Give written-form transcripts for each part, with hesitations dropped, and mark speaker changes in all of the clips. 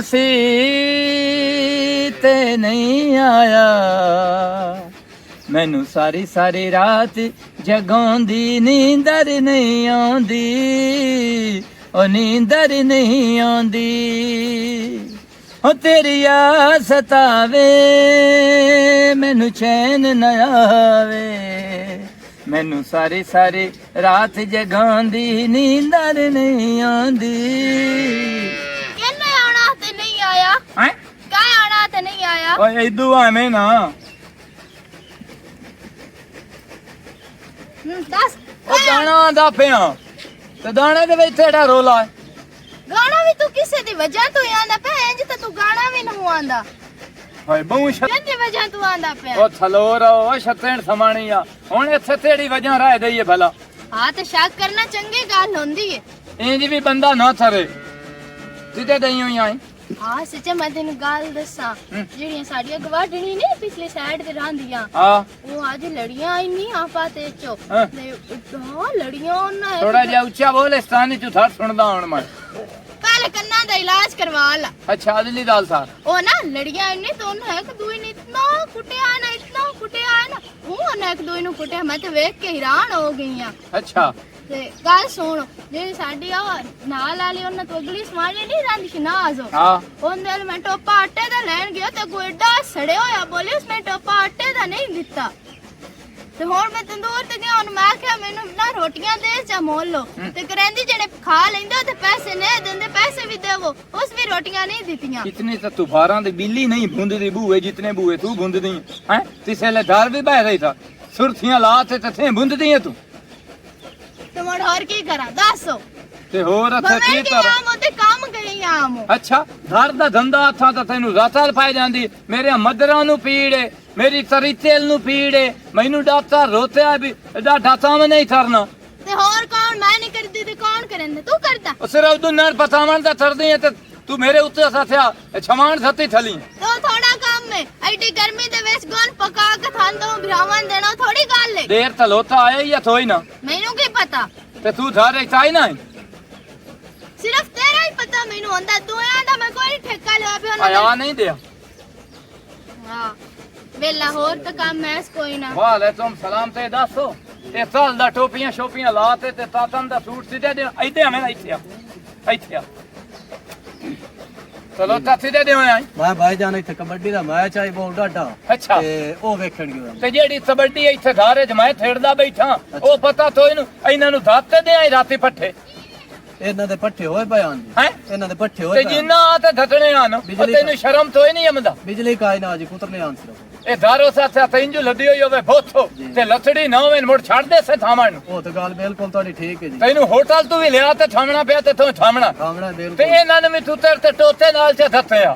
Speaker 1: सी ते नहीं आया मैनू सारी सारी रात जगाउंदी नींदर नहीं आउंदी ओ नींदर नहीं आउंदी ओ तेरी आ सतावे मैनू चैन न आवे मैनू सारी सारी रात जगाउंदी नींदर नहीं आउंदी
Speaker 2: कहने आना ते नहीं आया
Speaker 1: हैं
Speaker 2: क्या आना ते नहीं आया
Speaker 1: ओए इदू आਵੇਂ ना
Speaker 2: दस
Speaker 1: ਉਹ ਗਾਣਾ ਆਂਦਾ ਪਿਆ ਤੇ ਦਾਣੇ ਦੇ ਵਿੱਚ ਤੇਰਾ ਰੋਲਾ ਹੈ
Speaker 2: गाना भी तू किसे दी वजह तो आंदा पे इंज ते तू गाना भी नहीं आंदा
Speaker 1: ਹਾਏ ਬਹੁ
Speaker 2: किंदी वजह तू आंदा पे
Speaker 1: ਉਹ ਥਲੋਰ ਉਹ ਛੱਤਣ ਸਮਾਣੀ ਆ ਹੁਣ ਇੱਥੇ ਤੇਰੀ ਵਜ੍ਹਾ ਰਹਿ ਦਈਏ ਭਲਾ
Speaker 2: हां ते शक करना चंगी गल होंदी है
Speaker 1: ਇੰਜ ਵੀ ਬੰਦਾ ਨਾ ਥਰੇ ਸਿੱਧੇ ਦਈ ਹੋਈ ਆਏ
Speaker 2: हां सच्चे मैं तेन गल दसा जेड़ियां साडियां गवाडणी ने पिछली साइड ते रहंदियां
Speaker 1: ਆ
Speaker 2: वो आज लड़ियां इन्नी आपा ते चो
Speaker 1: हाँ।
Speaker 2: हां लड़ियां ना
Speaker 1: ਥੋੜਾ ਜਿਹਾ ਉੱਚਾ ਬੋਲ ਸਤਾਨੀ ਚ ਥਰ ਸੁਣਦਾ ਹੁਣ ਮੈਂ
Speaker 2: पहले कन्ना दा इलाज करवा ला
Speaker 1: ਅੱਛਾ ਅਦਲੀ ਦਾਲ ਸਾਰ
Speaker 2: ओ ना लड़ियां इन्नी तो है कि दुई ने इतना कुटिया ना वो ना एक दुई नु कुटिया मैं ते देख के हैरान हो गई हां
Speaker 1: ਅੱਛਾ
Speaker 2: ते गल सुन जेड़ी साडी आ नाल वाली उन्ने तो अगली समानी नहीं रंदी शनाज
Speaker 1: ਹਾਂ
Speaker 2: ओंदे मैं टोपा आटे दा लेन गया ते कोई एडा सड़े होया बोले उसने टोपा आटे दा नहीं दिता ते हुन मैं तंदूर ते गया हुन मैं क्या मेनू ना रोटियां दे जा मोल लो ते करंदी जेने खा लेंदे ते पैसे नहीं देंदे पैसे भी देवो उस भी रोटियां नहीं दितियां
Speaker 1: इतनी तो तूफारां दी बिल्ली नहीं भूंदी बूए जितने बूए तू भूंदी हैं तिसे ले धार भी बह रही था सुर्खियां ला ते थे भूंदी है तू
Speaker 2: ते मोड़ और की करा दसो
Speaker 1: ते होर अथे की
Speaker 2: मैं
Speaker 1: कर
Speaker 2: आम ते काम करी आम
Speaker 1: अच्छा घर दा धंधा हथा तो तेनू राताल पाई जांदी मेरे मदरां नु पीड़े मेरी तरी तेल नु पीड़े मैनू डाटा रोते भी डाटा ताम नहीं करना
Speaker 2: ते और कौन मैं नहीं करदी ते कौन करंदे तू करदा
Speaker 1: ओ सिर्फ तू नर पतावन दा तरदी है ते तू मेरे उत्ते साथया छमान सती थली
Speaker 2: तो थोड़ा काम में ऐडी गर्मी दे वेच गोन पका के थांदो भरावन देना थोड़ी गल है
Speaker 1: देर तलोता आए या थोई ना
Speaker 2: मैनू की पता
Speaker 1: ते तू धारे चाई ना
Speaker 2: सिर्फ तेरा ही पता मैनू होंदा तू आंदा मैं कोई ठेका ले पे
Speaker 1: आया नहीं दिया
Speaker 2: हां वेला होर तो काम मैस कोई ना
Speaker 1: वालेकुम सलाम ते दसो ए साल दा टोपियां शोपियां लाते ते तातन दा सूट सीधे दे इधे हमें इथे आ चलो ता सीधे दे आई
Speaker 3: मैं भाई जान इथे कबड्डी दा मैच आई बहुत डाटा
Speaker 1: अच्छा
Speaker 3: ते ओ वेखण गयो
Speaker 1: ते जेड़ी कबड्डी इथे धारे च मैं थेड़दा बैठा ओ पता तो इन्हां नु दाते दे आई राती पट्ठे
Speaker 3: ਇਹਨਾਂ ਦੇ ਪੱਠੇ ਹੋਏ ਪਏ ਆਂ
Speaker 1: हैं
Speaker 3: ਇਹਨਾਂ ਦੇ ਪੱਠੇ
Speaker 1: ते
Speaker 3: ਹੋਏ ਪਏ
Speaker 1: जिन्ना ते धटने आन
Speaker 3: बिजली
Speaker 1: तेनु शर्म तो ही नहीं आंदा
Speaker 3: ਬਿਜਲੀ ਕਾਇ ਨਾ ਜੀ ਕੁਤਰਨੇ ਆਂ ਸਿਰਫ
Speaker 1: ए धारो साथे तंजू लदी होई होवे बोथो ते लथड़ी ना होवे मुड़ छाड़ दे से थामण
Speaker 3: ਉਹ ਤੇ ਗੱਲ ਬਿਲਕੁਲ ਤੁਹਾਡੀ ਠੀਕ ਹੈ ਜੀ
Speaker 1: तैनू होटल तू भी लिया ते थामना पिया ते तू थामना
Speaker 3: ਸਾਹਮਣਾ
Speaker 1: ते
Speaker 3: ਬਿਲਕੁਲ
Speaker 1: इन्हां ने भी तू तेरे ते टोते नाल च धत्या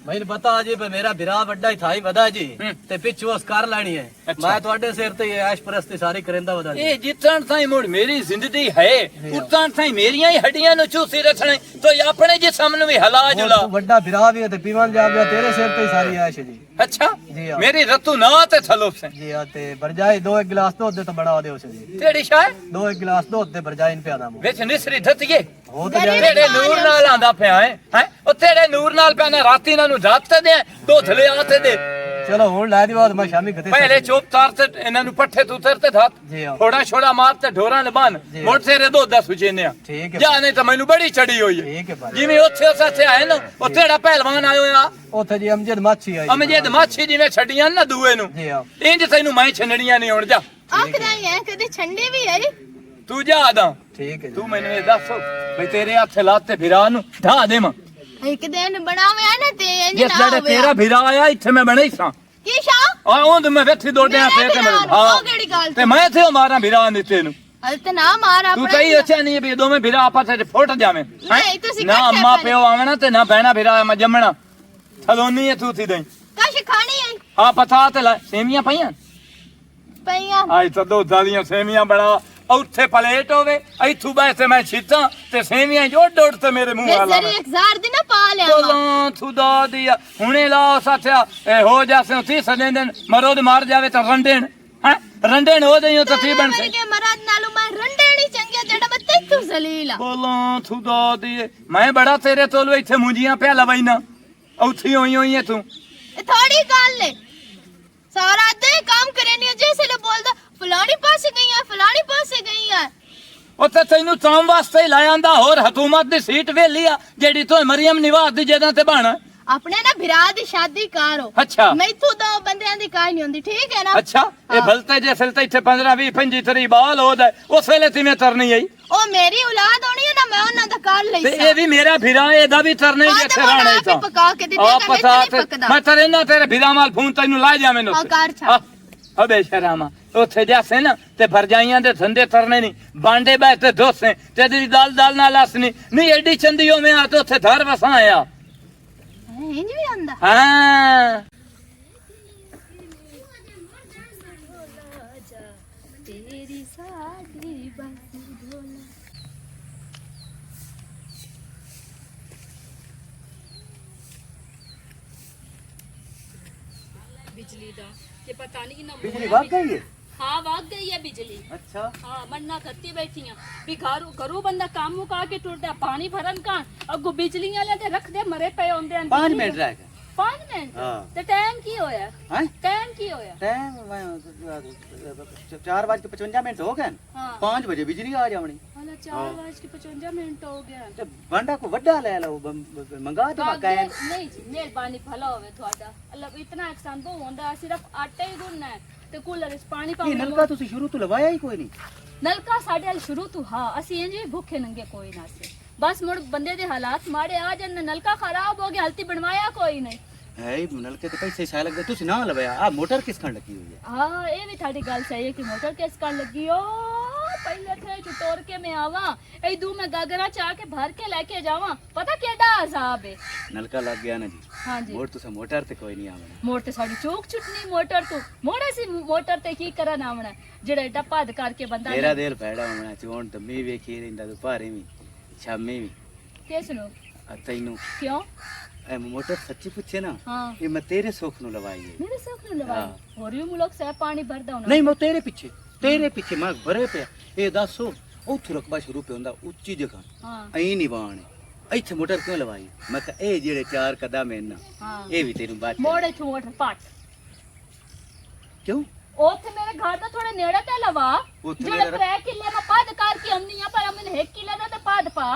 Speaker 3: ਮੈਨੂੰ ਪਤਾ ਜੀ ਵੀ ਮੇਰਾ ਵਿਰਾ ਵੱਡਾ ਹੀ ਥਾਈ ਵਦਾ ਜੀ ਤੇ ਪਿੱਛੋਂ ਉਸ ਕਰ ਲੈਣੀ ਹੈ ਮੈਂ ਤੁਹਾਡੇ ਸਿਰ ਤੇ ਇਹ ਐਸ਼ ਪ੍ਰਸਤੀ ਸਾਰੀ ਕਰਿੰਦਾ ਵਦਾ ਜੀ
Speaker 1: ਇਹ ਜਿੱਤਣ ਤਾਈ ਮੁੜ ਮੇਰੀ ਜ਼ਿੰਦਗੀ ਹੈ ਉਤਣ ਤਾਈ ਮੇਰੀਆਂ ਹੀ ਹੱਡੀਆਂ ਨੂੰ ਚੂਸੀ ਰੱਖਣੇ ਤੋ ਆਪਣੇ ਜਿਸਮ ਨੂੰ ਵੀ ਹਲਾ ਜੁਲਾ
Speaker 3: ਤੂੰ ਵੱਡਾ ਵਿਰਾ ਵੀ ਹੈ ਤੇ ਪੀਵਨ ਜਾ ਗਿਆ ਤੇਰੇ ਸਿਰ ਤੇ ਹੀ ਸਾਰੀ ਐਸ਼ ਹੈ ਜੀ
Speaker 1: ਅੱਛਾ
Speaker 3: ਜੀ ਹਾਂ।
Speaker 1: ਮੇਰੀ ਰਤੂ ਨਾ ਤੇ ਥਲੋਪ ਸੇ
Speaker 3: ਜੀ ਆ ਤੇ ਬਰਜਾਈ ਦੋ ਇੱਕ ਗਲਾਸ ਦੁੱਧ ਦੇ ਤਾਂ ਬਣਾ ਦਿਓ ਸੀ ਜੀ
Speaker 1: ਤੇਰੀ ਸ਼ਾਇ
Speaker 3: ਦੋ ਇੱਕ ਗਲਾਸ ਦੁੱਧ ਦੇ ਬਰਜਾਈ ਨੂੰ ਪਿਆਦਾ ਮੂੰ
Speaker 1: ਵਿੱਚ ਨਿਸਰੀ ਧਤੀਏ
Speaker 3: ਹੋ ਤੇ ਜਾਏ
Speaker 1: ਤੇਰੇ ਨੂਰ ਨਾਲ ਆਂਦਾ ਪਿਆ ਹੈ ਉਹ ਤੇਰੇ ਨੂਰ ਨਾਲ ਪੈਣਾ ਰਾਤੀ ਇਹਨਾਂ ਨੂੰ ਰਾਤ ਦੇ ਦੁੱਧ ਲਿਆ ਤੇ ਦੇ
Speaker 3: ਚਲੋ ਹੁਣ ਲੈ ਦੀ ਬਾਅਦ ਮੈਂ ਸ਼ਾਮੀ ਕਿਤੇ
Speaker 1: ਪਹਿਲੇ ਚੋਪ ਤਾਰ ਤੇ ਇਹਨਾਂ ਨੂੰ ਪੱਠੇ ਤੂੰ ਤਰ ਤੇ ਧਾਤ
Speaker 3: ਜੀ ਹਾਂ।
Speaker 1: ਥੋੜਾ ਛੋੜਾ ਮਾਰ ਤੇ ਢੋਰਾਂ ਨੇ ਬੰਨ
Speaker 3: ਜੀ।
Speaker 1: ਮੋੜ ਤੇਰੇ ਦੁੱਧ ਦਾ ਸੁਚੇਨੇ ਆ
Speaker 3: ਠੀਕ ਹੈ
Speaker 1: ਜਾਂ ਨਹੀਂ ਤਾਂ ਮੈਨੂੰ ਬੜੀ ਚੜੀ ਹੋਈ ਹੈ
Speaker 3: ਠੀਕ ਹੈ ਭਾਈ
Speaker 1: ਜਿਵੇਂ ਉੱਥੇ ਉਸੇ ਆਏ ਨਾ ਉਹ ਤੇਰਾ ਪਹਿਲਵਾਨ ਆਇਓ ਆ
Speaker 3: ਉੱਥੇ ਜੀ ਅਮਜਦ ਮਾਛੀ ਆਈ
Speaker 1: ਅਮਜਦ ਮਾਛੀ ਜਿਵੇਂ ਛੱਡੀਆਂ ਨਾ ਦੂਏ ਨੂੰ
Speaker 3: ਜੀ ਹਾਂ
Speaker 1: ਇੰਜ ਤੈਨੂੰ ਮੈਂ ਛੰਡਣੀਆਂ ਨਹੀਂ ਹੁਣ ਜਾ
Speaker 2: ਆਖਦਾ ਹੀ ਹੈ ਕਦੇ ਛੰਡੇ ਵੀ ਹੈ
Speaker 1: ਤੂੰ ਜਾ ਆਦਾਂ
Speaker 3: ਠੀਕ ਹੈ ਜੀ
Speaker 1: ਤੂੰ ਮੈਨੂੰ ਇਹ ਦੱਸ ਬਈ ਤੇਰੇ ਹੱਥ ਲਾਤੇ ਫਿਰਾ ਨੂੰ ਢਾ ਦੇਵਾਂ
Speaker 2: ਇੱਕ ਦਿਨ ਬਣਾਵਿਆ ਨਾ ਤੇ ਇੰਜ
Speaker 1: ਜਿਸ
Speaker 2: ਨਾ
Speaker 1: ਜਿਹੜੇ
Speaker 2: ਹੋਵੇ
Speaker 1: ਤੇਰਾ ਫਿਰਾ ਆਇਆ ਇੱਥੇ ਮੈਂ ਬਣਾਈ ਸਾਂ
Speaker 2: ਕੀ ਸ਼ਾ
Speaker 1: ਆ ਉਹ ਤੇ ਮੈਂ ਵੇਖੀ ਦੋੜਿਆਂ ਫੇਰ ਤੇ
Speaker 2: ਮੇਰਾ
Speaker 1: ਮੇਰੇ
Speaker 2: ਫਿਰਾ ਉਹ ਕਿਹੜੀ ਗੱਲ
Speaker 1: ਤੇ ਮੈਂ ਇੱਥੇ ਮਾਰਾਂ ਫਿਰਾ ਦਿੱਤੇ ਨੂੰ
Speaker 2: ਅਲ ਤੇ ਨਾ ਮਾਰ
Speaker 1: ਤੂੰ
Speaker 2: ਆਪਣਾ
Speaker 1: ਕਹੀ ਅੱਛਾ ਨਹੀਂ ਵੀ ਦੋਵੇਂ ਫਿਰਾ ਆਪਸ ਵਿੱਚ ਫੁੱਟ ਜਾਵੇਂ ਹੈਂ?
Speaker 2: ਨਹੀਂ, ਤੁਸੀਂ
Speaker 1: ਨਾ
Speaker 2: ਇਕੱਠੇ
Speaker 1: ਅੰਮਾ
Speaker 2: ਕਰੇ।
Speaker 1: ਪਿਓ ਆਵਣਾ ਤੇ ਨਾ ਬਹਿਣਾ ਫਿਰਾ ਮੈਂ ਜੰਮਣਾ ਥਲੋਨੀ ਹੈ ਤੂੰ ਥੀ ਦਈ
Speaker 2: ਕਸ਼ ਖਾਣੀ ਹੈ
Speaker 1: ਆ ਪਤਾ ਤੇ ਲੈ ਸੇਮੀਆਂ ਪਈਆਂ
Speaker 2: ਪਈਆਂ
Speaker 1: ਆਈ ਤਾਂ ਦੋ ਦਾਲੀਆਂ ਸੇਮੀਆਂ ਬਣਾ ਉੱਥੇ ਪਲੇਟ ਹੋਵੇ ਇੱਥੋਂ ਬੈਠੇ ਮੈਂ ਛਿੱਤਾਂ ਤੇ ਸੇਮੀਆਂ ਜੋੜ ਡੋੜ ਤੇ ਮੇਰੇ ਮੂੰਹ
Speaker 2: ਮੈਂ
Speaker 1: ਵਾਲਾ
Speaker 2: ਜ਼ਰੀ 1000 ਦੀ ਨਾ ਪਾ ਲਿਆ
Speaker 1: ਤੋਲਾਂ ਥੁਦਾ ਦਿਆ ਹੁਣੇ ਲਾ ਸਾਥਿਆ ਇਹ ਹੋ ਜਾਸੇ 30 ਦਿਨ ਮਰੋ ਦੇ ਮਾਰ ਜਾਵੇ ਤਾਂ ਰੰਡੇਣ ਹੈ ਰੰਡੇਣ ਹੋ ਜਾਈਓ ਤਾਂ ਤੀ ਬਣ ਸੇ
Speaker 2: ਕੇ ਮਰਾਦ ਨਾਲੋਂ ਮੈਂ ਰੰਡੇ ਨਹੀਂ ਚੰਗਿਆ ਜਿਹੜਾ ਮੈਂ ਤੇ ਤੂੰ ਜ਼ਲੀਲ ਆ
Speaker 1: ਬੋਲਾਂ ਤੂੰ ਦਾ ਦੀ ਮੈਂ ਬੜਾ ਤੇਰੇ ਤੋਲ ਇੱਥੇ ਮੁੰਜੀਆਂ ਪਿਆ ਲਵਾਈਨਾ ਉੱਥੀ ਹੋਈ ਹੈ ਤੂੰ
Speaker 2: ਇਹ ਥੋੜੀ ਗੱਲ ਏ ਸਾਰਾ ਦਿਨ ਕੰਮ ਕਰੇ ਨਹੀਂ ਜੈਸੇ ਲੈ ਬੋਲਦਾ ਫਲਾਣੀ ਪਾਸੇ ਗਈ ਆ ਫਲਾਣੀ ਪਾਸੇ ਗਈ ਆ
Speaker 1: ਉੱਥੇ ਤੈਨੂੰ ਚਾਮ ਵਾਸਤੇ ਹੀ ਲਾਇਆ ਆਂਦਾ ਹੋਰ ਹਕੂਮਤ ਦੀ ਸੀਟ ਵੇਲੀ ਆ ਜਿਹੜੀ ਤੂੰ ਮਰੀਮ ਨਿਵਾਜ਼ ਦੀ ਜਗ੍ਹਾ ਤੇ ਬਣ
Speaker 2: ਆਪਣੇ ਨਾ ਭਰਾ ਦੀ ਸ਼ਾਦੀ ਕਰੋ
Speaker 1: ਅੱਛਾ
Speaker 2: ਮੈਥੋਂ ਦੋ ਬੰਦਿਆਂ ਦੀ ਕਾਹ ਨਹੀਂ ਹੁੰਦੀ ਠੀਕ ਹੈ ਨਾ
Speaker 1: ਅੱਛਾ ਇਹ ਭਲਤੇ ਜੇ ਫਿਲਤੇ ਇੱਥੇ 15 20 25 ਤਰੀ ਬਾਲ ਹੋ ਜਾਏ ਉਸ ਵੇਲੇ ਤਿਵੇਂ ਤਰਨੀ ਆਈ
Speaker 2: ਉਹ ਮੇਰੀ ਔਲਾਦ ਹੋਣੀ ਹੈ ਨਾ ਮੈਂ ਉਹਨਾਂ ਦਾ ਕਰ ਲਈ
Speaker 1: ਤੇ ਇਹ ਵੀ ਮੇਰਾ ਫਿਰਾ ਇਹਦਾ ਵੀ ਤਰਨੇ ਜੇ ਇੱਥੇ ਰਹਿਣਾ ਹੀ ਤਾਂ
Speaker 2: ਪਕਾ ਕੇ ਦਿੱਤੇ
Speaker 1: ਆਪ ਪਤਾ ਮੈਂ ਤੇਰੇ ਨਾਲ ਤੇਰੇ ਫਿਰਾ ਮਾਲ ਫੋਨ ਤੈਨੂੰ ਲਾ ਜਾ ਮੈਨੂੰ
Speaker 2: ਹਾਂ ਕਰ ਛਾ
Speaker 1: ਅਬੇ ਸ਼ਰਾਮਾ ਉੱਥੇ ਜਾਸੇ ਨਾ ਤੇ ਫਰਜਾਈਆਂ ਦੇ ਧੰਦੇ ਤਰਨੇ ਨਹੀਂ ਬਾਂਡੇ ਬੈ ਤੇ ਦੋਸੇ ਤੇ ਦੀ ਦਾਲ ਨਾਲ ਲਸਨੀ ਨਹੀਂ ਐਡੀ ਚੰਦੀ ਹੋ ਮੈਂ ਆ ਤੇ ਉੱਥੇ ਧਰ ਵਸਾਂ ਆਇਆ
Speaker 2: ਇੰਜ ਵੀ ਆਂਦਾ
Speaker 1: ਹਾਂ
Speaker 2: ਤੇਰੀ ਸਾਡੀ ਬਸ ਢੋਲਾ
Speaker 4: बिजली दा ये पता नहीं ना
Speaker 3: बिजली भाग गई है
Speaker 4: हाँ भाग गई है बिजली
Speaker 3: अच्छा
Speaker 4: हाँ मन्ना करती बैठी हैं भी घरों बंदा काम मुका के टुरदा पानी भरन का अगो बिजली वाले दे रख दे मरे पे होंदे
Speaker 3: 5 मिनट रह गए
Speaker 4: 5 मिनट
Speaker 3: हाँ।
Speaker 4: ते टाइम की होया
Speaker 3: हैं
Speaker 4: टाइम की होया
Speaker 3: टाइम 4:55 हो गए
Speaker 4: हाँ
Speaker 3: 5 बजे बिजली आ जावनी
Speaker 4: वाला 4:55 हो गया
Speaker 3: ते बंडा को वड्डा ले लो मंगा दो
Speaker 4: भाग
Speaker 3: मकान
Speaker 4: गए- नहीं जी मेहरबानी भला होवे ਤੁਹਾਡਾ ਅੱਲਾ इतना एहसान तो होंदा सिर्फ आटा ही गुनना है ਤੇ ਕੂਲਰ ਵਿੱਚ ਪਾਣੀ
Speaker 3: ये
Speaker 4: ਪਾਉਣਾ
Speaker 3: नलका तुसी शुरू तो लवाया ही कोई नहीं
Speaker 4: ਨਲਕਾ ਸਾਡੇ ਨਾਲ ਸ਼ੁਰੂ ਤੋਂ ਹਾਂ ਅਸੀਂ ਇੰਜ ਵੀ ਭੁੱਖੇ ਨੰਗੇ ਕੋਈ ਨਾ ਸੀ ਬਸ ਮੁੜ ਬੰਦੇ ਦੇ ਹਾਲਾਤ ਮਾੜੇ ਆ ਜਨ ਨਲਕਾ ਖਰਾਬ ਹੋ ਗਿਆ ਹਲਤੀ ਬਣਵਾਇਆ ਕੋਈ ਨਹੀਂ
Speaker 3: है नलके तो पैसे साल लग गए तुसी ना लवाया आ मोटर किस खंड लगी हुई है
Speaker 4: ਹਾਂ ਇਹ ਵੀ ਤੁਹਾਡੀ ਗੱਲ ਸਹੀ ਹੈ ਕਿ ਮੋਟਰ ਕਿਸ ਕਰ ਲੱਗੀ ਓ ਪਹਿਲੇ ਥੇ ਚੁਟੋਰ ਕੇ ਮੈਂ ਆਵਾਂ ਇਹ ਦੂ ਮੈਂ ਗਾਗਰਾ ਚਾਹ ਕੇ ਭਰ ਕੇ ਲੈ ਕੇ ਜਾਵਾਂ ਪਤਾ ਕਿਹੜਾ ਅਜ਼ਾਬ ਹੈ
Speaker 3: नलका लग गया ना जी
Speaker 4: ਹਾਂ ਜੀ
Speaker 3: मोटर तुसा मोटर ते कोई नहीं आवना
Speaker 4: ਮੋਟਰ ਤੇ ਸਾਡੀ ਚੋਕ ਚੁਟਨੀ ਮੋਟਰ ਤੋਂ ਮੋੜਾ ਸੀ ਮੋਟਰ ਤੇ ਕੀ ਕਰਨ ਆਵਣਾ ਜਿਹੜੇ ਡੱਪਾ ਦ ਕਰਕੇ ਬੰਦਾ
Speaker 3: मेरा दिल पैड़ा होना चोण तो मी वेखी रहिंदा दोपहरे भी शामी भी
Speaker 4: ਕਿਸ ਨੂੰ
Speaker 3: तैनू
Speaker 4: ਕਿਉਂ
Speaker 3: ए मोटर सच्ची पूछे ना
Speaker 4: ਹਾਂ
Speaker 3: ये मैं तेरे सुख नु लवाई है
Speaker 4: ਮੇਰੇ ਸੁੱਖ ਨੂੰ ਲਵਾਈ ਹੋਰ ਵੀ ਮੁਲਕ ਸੇ ਪਾਣੀ ਭਰਦਾ ਹੋਣਾ
Speaker 3: नहीं मैं तेरे पीछे मैं भरे पे ये दसो उठ रकबा शुरू पे हुंदा उच्ची जगह
Speaker 4: ਹਾਂ
Speaker 3: ऐ नहीं बाण ਇੱਥੇ ਮੋਟਰ ਕਿਉਂ ਲਵਾਈ ਮੈਂ ਕਿਹਾ ਇਹ ਜਿਹੜੇ 4 ਕਦਮ ਹਨ ਨਾ
Speaker 4: ਹਾਂ
Speaker 3: ਇਹ ਵੀ ਤੈਨੂੰ ਬਾਤ
Speaker 4: ਮੋੜੇ ਚ ਮੋਟਰ ਪੱਟ
Speaker 3: ਕਿਉਂ
Speaker 4: ਉੱਥੇ ਮੇਰੇ ਘਰ ਦਾ ਥੋੜੇ ਨੇੜੇ ਤੇ ਲਵਾ
Speaker 3: ਉੱਥੇ
Speaker 4: ਜਿਹੜੇ
Speaker 3: ਮੇਰਾ-
Speaker 4: 3 ਕਿੱਲੇ ਮੈਂ ਪੱਦ ਕਰਕੇ ਆਉਂਦੀ ਆ ਪਰ ਮੈਨੂੰ 1 ਕਿੱਲੇ ਦਾ ਤੇ ਪੱਦ ਪਾ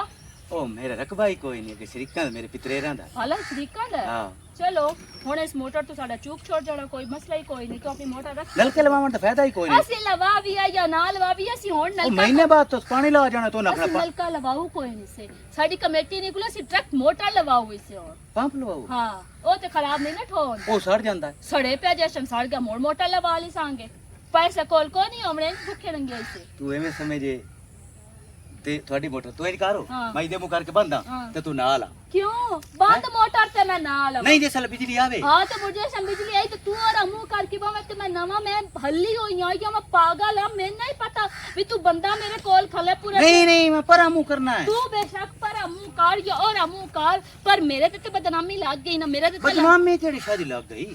Speaker 3: ਉਹ ਮੇਰਾ ਰਕਬਾ ਹੀ ਕੋਈ ਨਹੀਂ ਕਿ ਸ਼ਰੀਕਾਂ ਦਾ ਮੇਰੇ ਪਿਤਰੇਰਾਂ ਦਾ
Speaker 4: ਹਾਲਾ ਸ਼ਰੀਕਾਂ ਦਾ
Speaker 3: ਹਾਂ
Speaker 4: ਚਲੋ ਹੁਣ ਇਸ ਮੋਟਰ ਤੋਂ ਸਾਡਾ ਚੂਕ ਛੋੜ ਜਾਣਾ ਕੋਈ ਮਸਲਾ ਹੀ ਕੋਈ ਨਹੀਂ ਕਿਉਂਕਿ ਮੋਟਰ ਰੱਖ
Speaker 3: ਨਲਕੇ ਲਵਾਉਣ ਦਾ ਫਾਇਦਾ ਹੀ ਕੋਈ ਨਹੀਂ
Speaker 4: ਅਸੀਂ ਲਵਾ ਵੀ ਆ ਜਾਂ ਨਾ ਲਵਾ ਵੀ ਅਸੀਂ ਹੁਣ
Speaker 3: ਉਹ
Speaker 4: ਨਲਕਾ
Speaker 3: ਮਹੀਨੇ ਬਾਅਦ ਤੋਂ ਪਾਣੀ ਲਾ ਜਾਣਾ ਤੋਂ ਨਾ
Speaker 4: ਅਸੀਂ ਨਲਕਾ ਲਵਾਉ ਕੋਈ ਨਹੀਂ ਸੇ ਸਾਡੀ ਕਮੇਟੀ ਨਿਕਲੋ ਅਸੀਂ ਟਰੱਕ ਮੋਟਰ ਲਵਾਉ ਇਸੇ ਹੋਰ
Speaker 3: ਪੰਪ ਲਵਾਓ
Speaker 4: ਹਾਂ ਉਹ ਤੇ ਖਰਾਬ ਨਹੀਂ ਨਾ ਠੋਣ
Speaker 3: ਉਹ ਸੜ ਜਾਂਦਾ ਹੈ।
Speaker 4: ਸੜੇ ਪਿਆ ਜੇ ਸੰਸਾਰ ਗਿਆ ਮੋੜ ਮੋਟਰ ਲਵਾ ਲਈ ਸਾਂਗੇ ਪੈਸੇ ਕੋਲ ਕੋ ਨਹੀਂ ਆਉਣੇ ਭੁੱਖੇ ਰੰਗੇ ਇਸੇ
Speaker 3: ਤੂੰ ਐਵੇਂ ਸਮਝੇ ਤੇ ਤੁਹਾਡੀ ਮੋਟਰ ਤੂੰ ਇਹ ਕਰੋ
Speaker 4: ਹਾਂ।
Speaker 3: ਮੈਂ ਇਹਦੇ ਮੂੰਹ ਕਰਕੇ ਬੰਦਾ
Speaker 4: ਹਾਂ।
Speaker 3: ਤੇ ਤੂੰ ਨਾਲ ਆ
Speaker 4: क्यों बंद मोटर ते मैं ना लवा
Speaker 3: नहीं जैसा बिजली आवे
Speaker 4: हाँ तो मुझे सब बिजली आई तो तू और अमू करके बोला तो मैं नवा मैं हल्ली हुई हूं या मैं पागल हूं मैं नहीं पता भी तू बंदा मेरे कोल खले पूरे
Speaker 3: नहीं मैं पर मुंह करना है
Speaker 4: तू बेशक पर अमू कर या और अमू कर पर मेरे ते बदनामी लग गई ना मेरे ते
Speaker 3: बदनामी तेरी शादी लग गई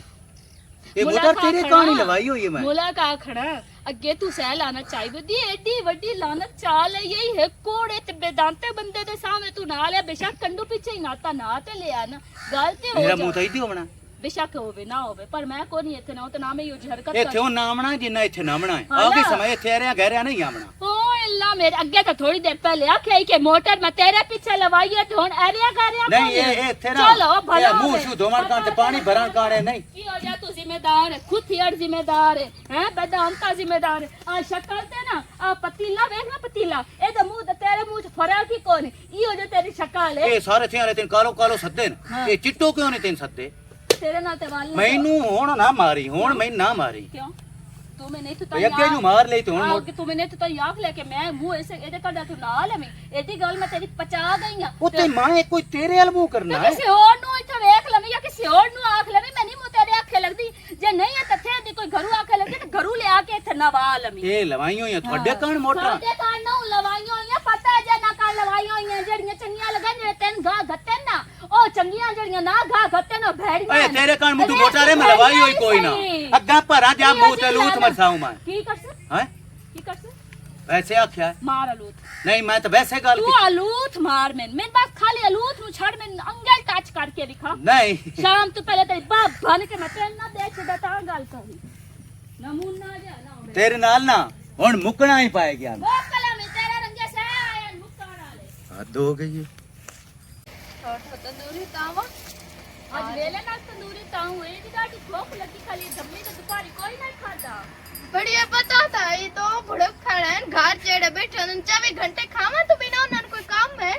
Speaker 3: ये मोटर तेरे कहानी लवाई हुई है मैं
Speaker 4: मुलाका खड़ा ਅੱਗੇ ਤੂੰ ਸਹਿ ਲਾਣਾ ਚਾਹੀਦੀ ਦੀ ਐਡੀ ਵੱਡੀ ਲਾਨਤ ਚਾਲ ਹੈ ਇਹ ਹੈ ਕੋੜੇ ਤੇ ਬੇਦਾਂਤੇ ਬੰਦੇ ਦੇ ਸਾਹਮਣੇ ਤੂੰ ਨਾ ਲਿਆ ਬੇਸ਼ੱਕ ਕੰਡੂ ਪਿੱਛੇ ਹੀ ਨਾਤਾ ਨਾ ਤੇ ਲਿਆ ਨਾ ਗੱਲ ਤੇ ਹੋ
Speaker 3: ਮੇਰਾ
Speaker 4: ਜਾ
Speaker 3: ਮੂੰਹ ਤਾਂ ਇੱਥੇ ਹੋਣਾ
Speaker 4: ਬੇਸ਼ੱਕ ਹੋਵੇ ਨਾ ਹੋਵੇ ਪਰ ਮੈਂ ਕੋਈ ਨਹੀਂ ਇੱਥੇ ਨਾ ਉਹ ਤੇ ਨਾ ਮੈਂ ਇਹੋ ਜਿਹੀ ਹਰਕਤ
Speaker 3: ਇੱਥੇ ਉਹ ਨਾਮਣਾ ਜਿੰਨਾ ਇੱਥੇ ਨਾਮਣਾ ਹੈ
Speaker 4: ਹਾਂ
Speaker 3: ਆ ਕੇ
Speaker 4: ਨਾ।
Speaker 3: ਸਮੇਂ ਇੱਥੇ ਰਿਆ ਗਹਿਰਿਆ ਨਹੀਂ ਆਮਣਾ
Speaker 4: ਓ ਅੱਲਾ ਮੇਰੇ ਅੱਗੇ ਤਾਂ ਥੋੜੀ ਦੇਰ ਪਹਿਲੇ ਆਖਿਆ ਕਿ ਮੋਟਰ ਮੈਂ ਤੇਰੇ ਪਿੱਛੇ ਲਵਾਈ ਹੈ ਤੇ ਹੁਣ ਐਰਿਆ ਕਰ ਰਿਹਾ
Speaker 3: ਨਹੀਂ ਇਹ ਇੱਥੇ ਨਾ
Speaker 4: ਚਲੋ ਭਲਾ
Speaker 3: ਇਹ ਮੂੰਹ ਸ਼ੂ ਧੋਵਣ ਕਾਂ ਤੇ ਪਾਣੀ ਭਰਨ ਕਾਣੇ ਨਹੀਂ
Speaker 4: ਕੀ ਹੋ ਜਾ ਤੂੰ ਜ਼ਿੰਮੇਦਾਰ ਹੈ ਖੁਦ ਹੀ ਜ਼ਿੰਮੇਦਾਰ ਹੈ ਬਦਾਮਤਾ ਜ਼ਿੰਮੇਦਾਰ ਹੈ ਆ ਸ਼ਕਲ ਤੇ ਨਾ ਆ ਪਤੀਲਾ ਵੇਖ ਨਾ ਪਤੀਲਾ ਇਹਦਾ ਮੂੰਹ ਤੇ ਤੇਰੇ ਮੂੰਹ 'ਚ ਫਰਕ ਹੀ ਕੋਈ ਨਹੀਂ ਇਹੋ ਜੋ ਤੇਰੀ ਸ਼ਕਲ ਹੈ
Speaker 3: ਇਹ ਸਾਰੇ ਥਿਆਰੇ ਤੈਨੂੰ ਕਾਲੋ ਕਾਲੋ ਸੱਦੇ
Speaker 4: ਹਾਂ।
Speaker 3: ਨੇ ਇਹ ਚਿੱਟੋ ਕਿਉਂ ਨਹੀਂ ਤੈਨੂੰ ਸੱਦੇ
Speaker 4: ਤੇਰੇ ਨਾਲ ਤੇ ਵਾਲ
Speaker 3: ਮੈਨੂੰ ਹੁਣ ਨਾ ਮਾਰੀ ਹੁਣ ਮੈਨੂੰ ਨਾ ਮਾਰੀ
Speaker 4: ਕਿਉਂ ਤੂੰ ਮੈਨੇ ਤੂੰ
Speaker 3: ਭਈ ਅੱਗੇ ਨੂੰ ਮਾਰ ਲਈ ਤੂੰ ਹੁਣ
Speaker 4: ਹਾਂ ਕਿ ਤੂੰ ਮੈਨੇ ਤਾਂ ਯਾਕ ਲੈ ਕੇ ਮੈਂ ਮੂੰਹ ਐਸੇ ਇਹਦੇ ਕੱਢਾ ਤੂੰ ਨਾਲ ਐਵੇਂ ਇਹਦੀ ਗੱਲ ਮੈਂ ਤੇਰੀ ਪਚਾ ਗਈ ਆ
Speaker 3: ਉੱਤੇ ਮਾਂ ਕੋਈ ਤੇਰੇ ਵੱਲ ਮੂੰਹ ਕਰਨਾ ਹੈ
Speaker 4: ਕਿਸੇ ਹੋਰ ਨੂੰ ਇੱਥੇ ਵੇਖ ਲਵੀਂ ਜਾਂ ਕਿਸੇ ਹੋਰ ਨੂੰ ਆਖ ਲਵੀਂ ਮੈਂ ਨਹੀਂ ਮੂੰ ਤੇਰੇ ਆਖੇ ਲੱਗਦੀ ਜੇ ਨਹੀਂ ਹੈ ਤੱਥੇ ਦੀ ਕੋਈ ਘਰੂ ਆਖੇ ਲੱਗਦੀ ਤੇ ਘਰੂ ਲਿਆ ਕੇ ਇੱਥੇ ਨਵਾ ਲਵੀਂ
Speaker 3: ਇਹ ਲਵਾਈ ਹੋਈਆਂ ਤੁਹਾਡੇ ਕਾਣ ਮੋਟਰਾਂ
Speaker 4: ਸਾਡੇ ਕਾਣ ਨਾ ਲਵਾਈਆਂ ਹੋਈਆਂ ਪਤਾ ਜੇ ਨਾ ਕਾਣ ਲਵਾਈਆਂ ਹੋਈਆਂ ਜਿਹੜੀਆਂ ਚੰਗੀਆਂ ਲੱਗਣ ਜਿਹੜੇ ਤੈਨੂੰ ਗਾ ਗੱਤੇ ਨਾ ਉਹ ਚੰਗੀਆਂ ਜਿਹੜੀਆਂ ਨਾ ਗਾ ਗੱਤੇ ਨਾ ਭੈੜੀਆਂ
Speaker 3: ਓਏ ਤੇਰੇ ਕਾਣ ਮੂੰਹ ਮੋਟਾਰੇ ਮੈਂ ਲਵਾਈ ਹੋਈ ਕੋਈ ਨਾ ਅੱਗਾ ਭਰਾ ਜਾ ਮੂੰਹ ਤੇ ਲੂਤ ਮਰਸਾਉ ਮੈਂ
Speaker 4: ਕੀ ਕਰਸ
Speaker 3: ਹੈ
Speaker 4: ਕੀ ਕਰਸ
Speaker 3: ਐਸੇ ਆਖਿਆ
Speaker 4: ਮਾਰ ਲੂਤ
Speaker 5: नहीं मैं तो वैसे गल
Speaker 4: तू आलूथ मार मैं बस खाली आलूथ नु छड़ मैं अंगल टच करके दिखा
Speaker 5: नहीं
Speaker 4: शाम तो पहले तेरी बाप बन के मैं तेरे ना देख छड़ा ता गल करी नमूना जा ना होवे
Speaker 5: तेरे नाल ना हुन मुकना ही पाए गया
Speaker 4: वो कला में तेरा रंगे से आया मुक्का वाले
Speaker 5: हद हो गई है
Speaker 2: छोट तंदूरी तावा
Speaker 4: आज वेले ना तंदूरी ताऊ है दी गाड़ी भूख लगी खाली जम्मी तो दुपारी कोई नहीं खाता
Speaker 2: बढ़िया पता था ये तो भड़क खड़ा है घर चढ़े बैठे 24 घंटे खावा तो बिना उन्हें कोई काम है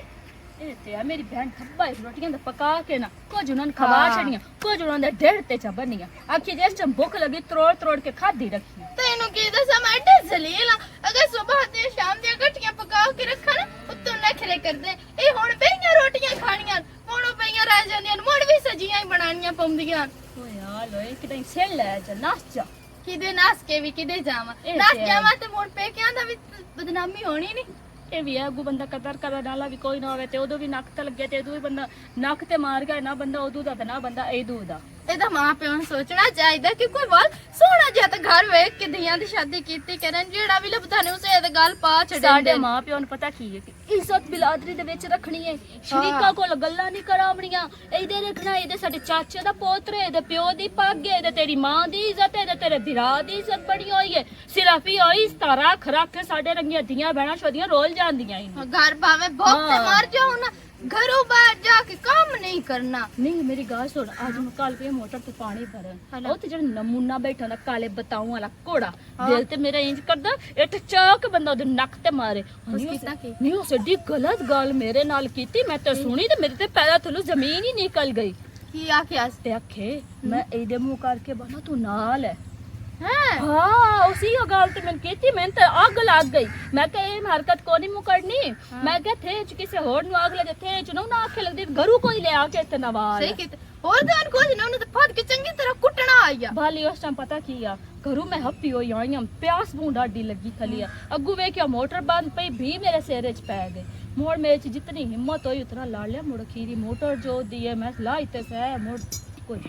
Speaker 4: ए ते मेरी बहन खब्बा रोटियां तो पका के ना कुछ उन्होंने खवा छड़ियां कुछ उन्होंने डेढ़ ते चा बनियां आखी जेस जब भूख लगी त्रोड़ त्रोड़ के खादी रखी
Speaker 2: तेनू की दसा मैं एडे जलील अगर सुबह ते शाम दी गट्टियां पका के रखा ना उत्तों नखरे कर दे ए हुन बेइयां रोटियां खाणियां मोड़ो बेइयां रह जांदियां मोड़ भी सजियां ही बनाणियां पौंदियां
Speaker 4: ओ यार लोए किते सेल ले जा नाच जा
Speaker 2: किदे नास के भी किदे जावा
Speaker 4: ए
Speaker 2: नास
Speaker 4: ते
Speaker 2: जावा ते मोड़ पे क्या दा भी बदनामी होनी नहीं
Speaker 4: ਇਹ ਵੀ ਹੈ ਅਗੂ ਬੰਦਾ ਕਦਰ ਕਰਨ ਵਾਲਾ ਵੀ ਕੋਈ ਨਾ ਹੋਵੇ ਤੇ ਉਦੋਂ ਵੀ ਨੱਕ ਤੇ ਲੱਗੇ ਤੇ ਉਦੋਂ ਵੀ ਬੰਦਾ ਨੱਕ ਤੇ ਮਾਰ ਗਿਆ ਨਾ ਬੰਦਾ ਉਦੋਂ ਦਾ ਤੇ ਨਾ ਬੰਦਾ ਇਹਦੂ ਦਾ
Speaker 2: ਇਹਦਾ ਮਾਂ ਪਿਓ ਨੂੰ ਸੋਚਣਾ ਚਾਹੀਦਾ ਕਿ ਕੋਈ ਵਾਲ ਸੋਹਣਾ ਜਿਹਾ ਤਾਂ ਘਰ ਵੇਖ ਕੇ ਧੀਆਂ ਦੀ ਸ਼ਾਦੀ ਕੀਤੀ ਕਰਨ ਜਿਹੜਾ ਵੀ ਲੱਭਦਾ ਨੇ ਉਸੇ ਇਹਦੇ ਗੱਲ ਪਾ ਛੱਡੇ
Speaker 4: ਸਾਡੇ ਮਾਂ ਪਿਓ ਨੂੰ ਪਤਾ ਕੀ ਹੈ ਕਿ ਇੱਜ਼ਤ ਬਿਲਾਦਰੀ ਦੇ ਵਿੱਚ ਰੱਖਣੀ ਹੈ ਸ਼ਰੀਕਾ ਕੋਲ ਗੱਲਾਂ ਨਹੀਂ ਕਰਾਉਣੀਆਂ ਇਹਦੇ ਰੱਖਣਾ ਇਹਦੇ ਸਾਡੇ ਚਾਚੇ ਦਾ ਪੋਤਰੇ ਇਹਦੇ ਪਿਓ ਦੀ ਪੱਗ ਹੈ ਇਹਦੇ ਤੇਰੀ ਮਾਂ ਦੀ ਇੱਜ਼ਤ ਹੈ ਇਹਦੇ ਤੇਰੇ ਭਰਾ ਦੀ ਇੱਜ਼ਤ ਬਣੀ ਹੋਈ ਹੈ ਸਿਰਫ ਹੀ ਹੋਈ ਇਸ ਤਰ੍ਹਾਂ ਰੱਖ ਕੇ ਸਾਡੇ ਰੰਗੀਆਂ ਧੀਆਂ ਬਹਿਣਾ ਸ਼ੋਦੀਆਂ ਰੋਲ ਜਾਂਦੀਆਂ ਹੀ
Speaker 2: घर भावे भूख से मर जाओ ना घरों बाहर जाके काम नहीं करना
Speaker 4: नहीं मेरी गाल सुन आज मैं कल पे मोटर तो पानी भरन ਉਹ ਤੇ ਜਿਹੜਾ ਨਮੂਨਾ ਬੈਠਾ ਨਾ ਕਾਲੇ ਬਤਾਉਂ ਵਾਲਾ ਕੋੜਾ ਦਿਲ ਤੇ ਮੇਰਾ ਇੰਜ ਕਰਦਾ ਇਹ ਤੇ ਚਾਕ ਬੰਦਾ ਉਹਦੇ ਨੱਕ ਤੇ ਮਾਰੇ ਨਹੀਂ ਉਹ ਸੱਡੀ ਗਲਤ ਗੱਲ ਮੇਰੇ ਨਾਲ ਕੀਤੀ ਮੈਂ ਤੇ ਸੁਣੀ ਤੇ ਮੇਰੇ ਤੇ ਪੈਰਾਂ ਥੱਲੋਂ ਜ਼ਮੀਨ ਹੀ ਨਿਕਲ ਗਈ
Speaker 2: ਕੀ ਆਖਿਆ
Speaker 4: ਤੇ ਆਖੇ ਮੈਂ ਇਹਦੇ ਮੂੰਹ ਕਰਕੇ ਬਣਾ ਤੂੰ ਨਾਲ ਹੈ
Speaker 2: हैं
Speaker 4: ਹਾਂ ਉਸੇ ਉਹ ਗੱਲ ਤੇ ਮੈਂ ਕੀਤੀ ਮੈਂ ਤਾਂ ਅੱਗ ਲੱਗ ਗਈ ਮੈਂ ਕਿਹਾ ਇਹ ਹਰਕਤ ਕੋਈ ਨਹੀਂ ਮੁਕੜਨੀ ਮੈਂ ਕਿਹਾ ਥੇ ਚ ਕਿਸੇ ਹੋਰ ਨੂੰ ਅੱਗ ਲੱਗੇ ਥੇ ਚ ਨਾ ਆਖੇ ਲੱਗਦੀ ਘਰੂ ਕੋਈ ਲੈ ਆ ਕੇ ਤੇ ਨਵਾਲ
Speaker 2: सही कहते और दान कुछ ना उन्हें तो फट के चंगी तरह कुटना आया
Speaker 4: भाली उस टाइम पता की आ घरू में हप्पी होई आई हम प्यास बूंद डाडी लगी खली आ अगू वे क्या मोटर बंद पई भी मेरे सिर च पै गई मोड़ मेरे च जितनी हिम्मत होई उतना ला लिया मुड़ खीरी मोटर जो दी है मैं ला इते से मोड़ कोई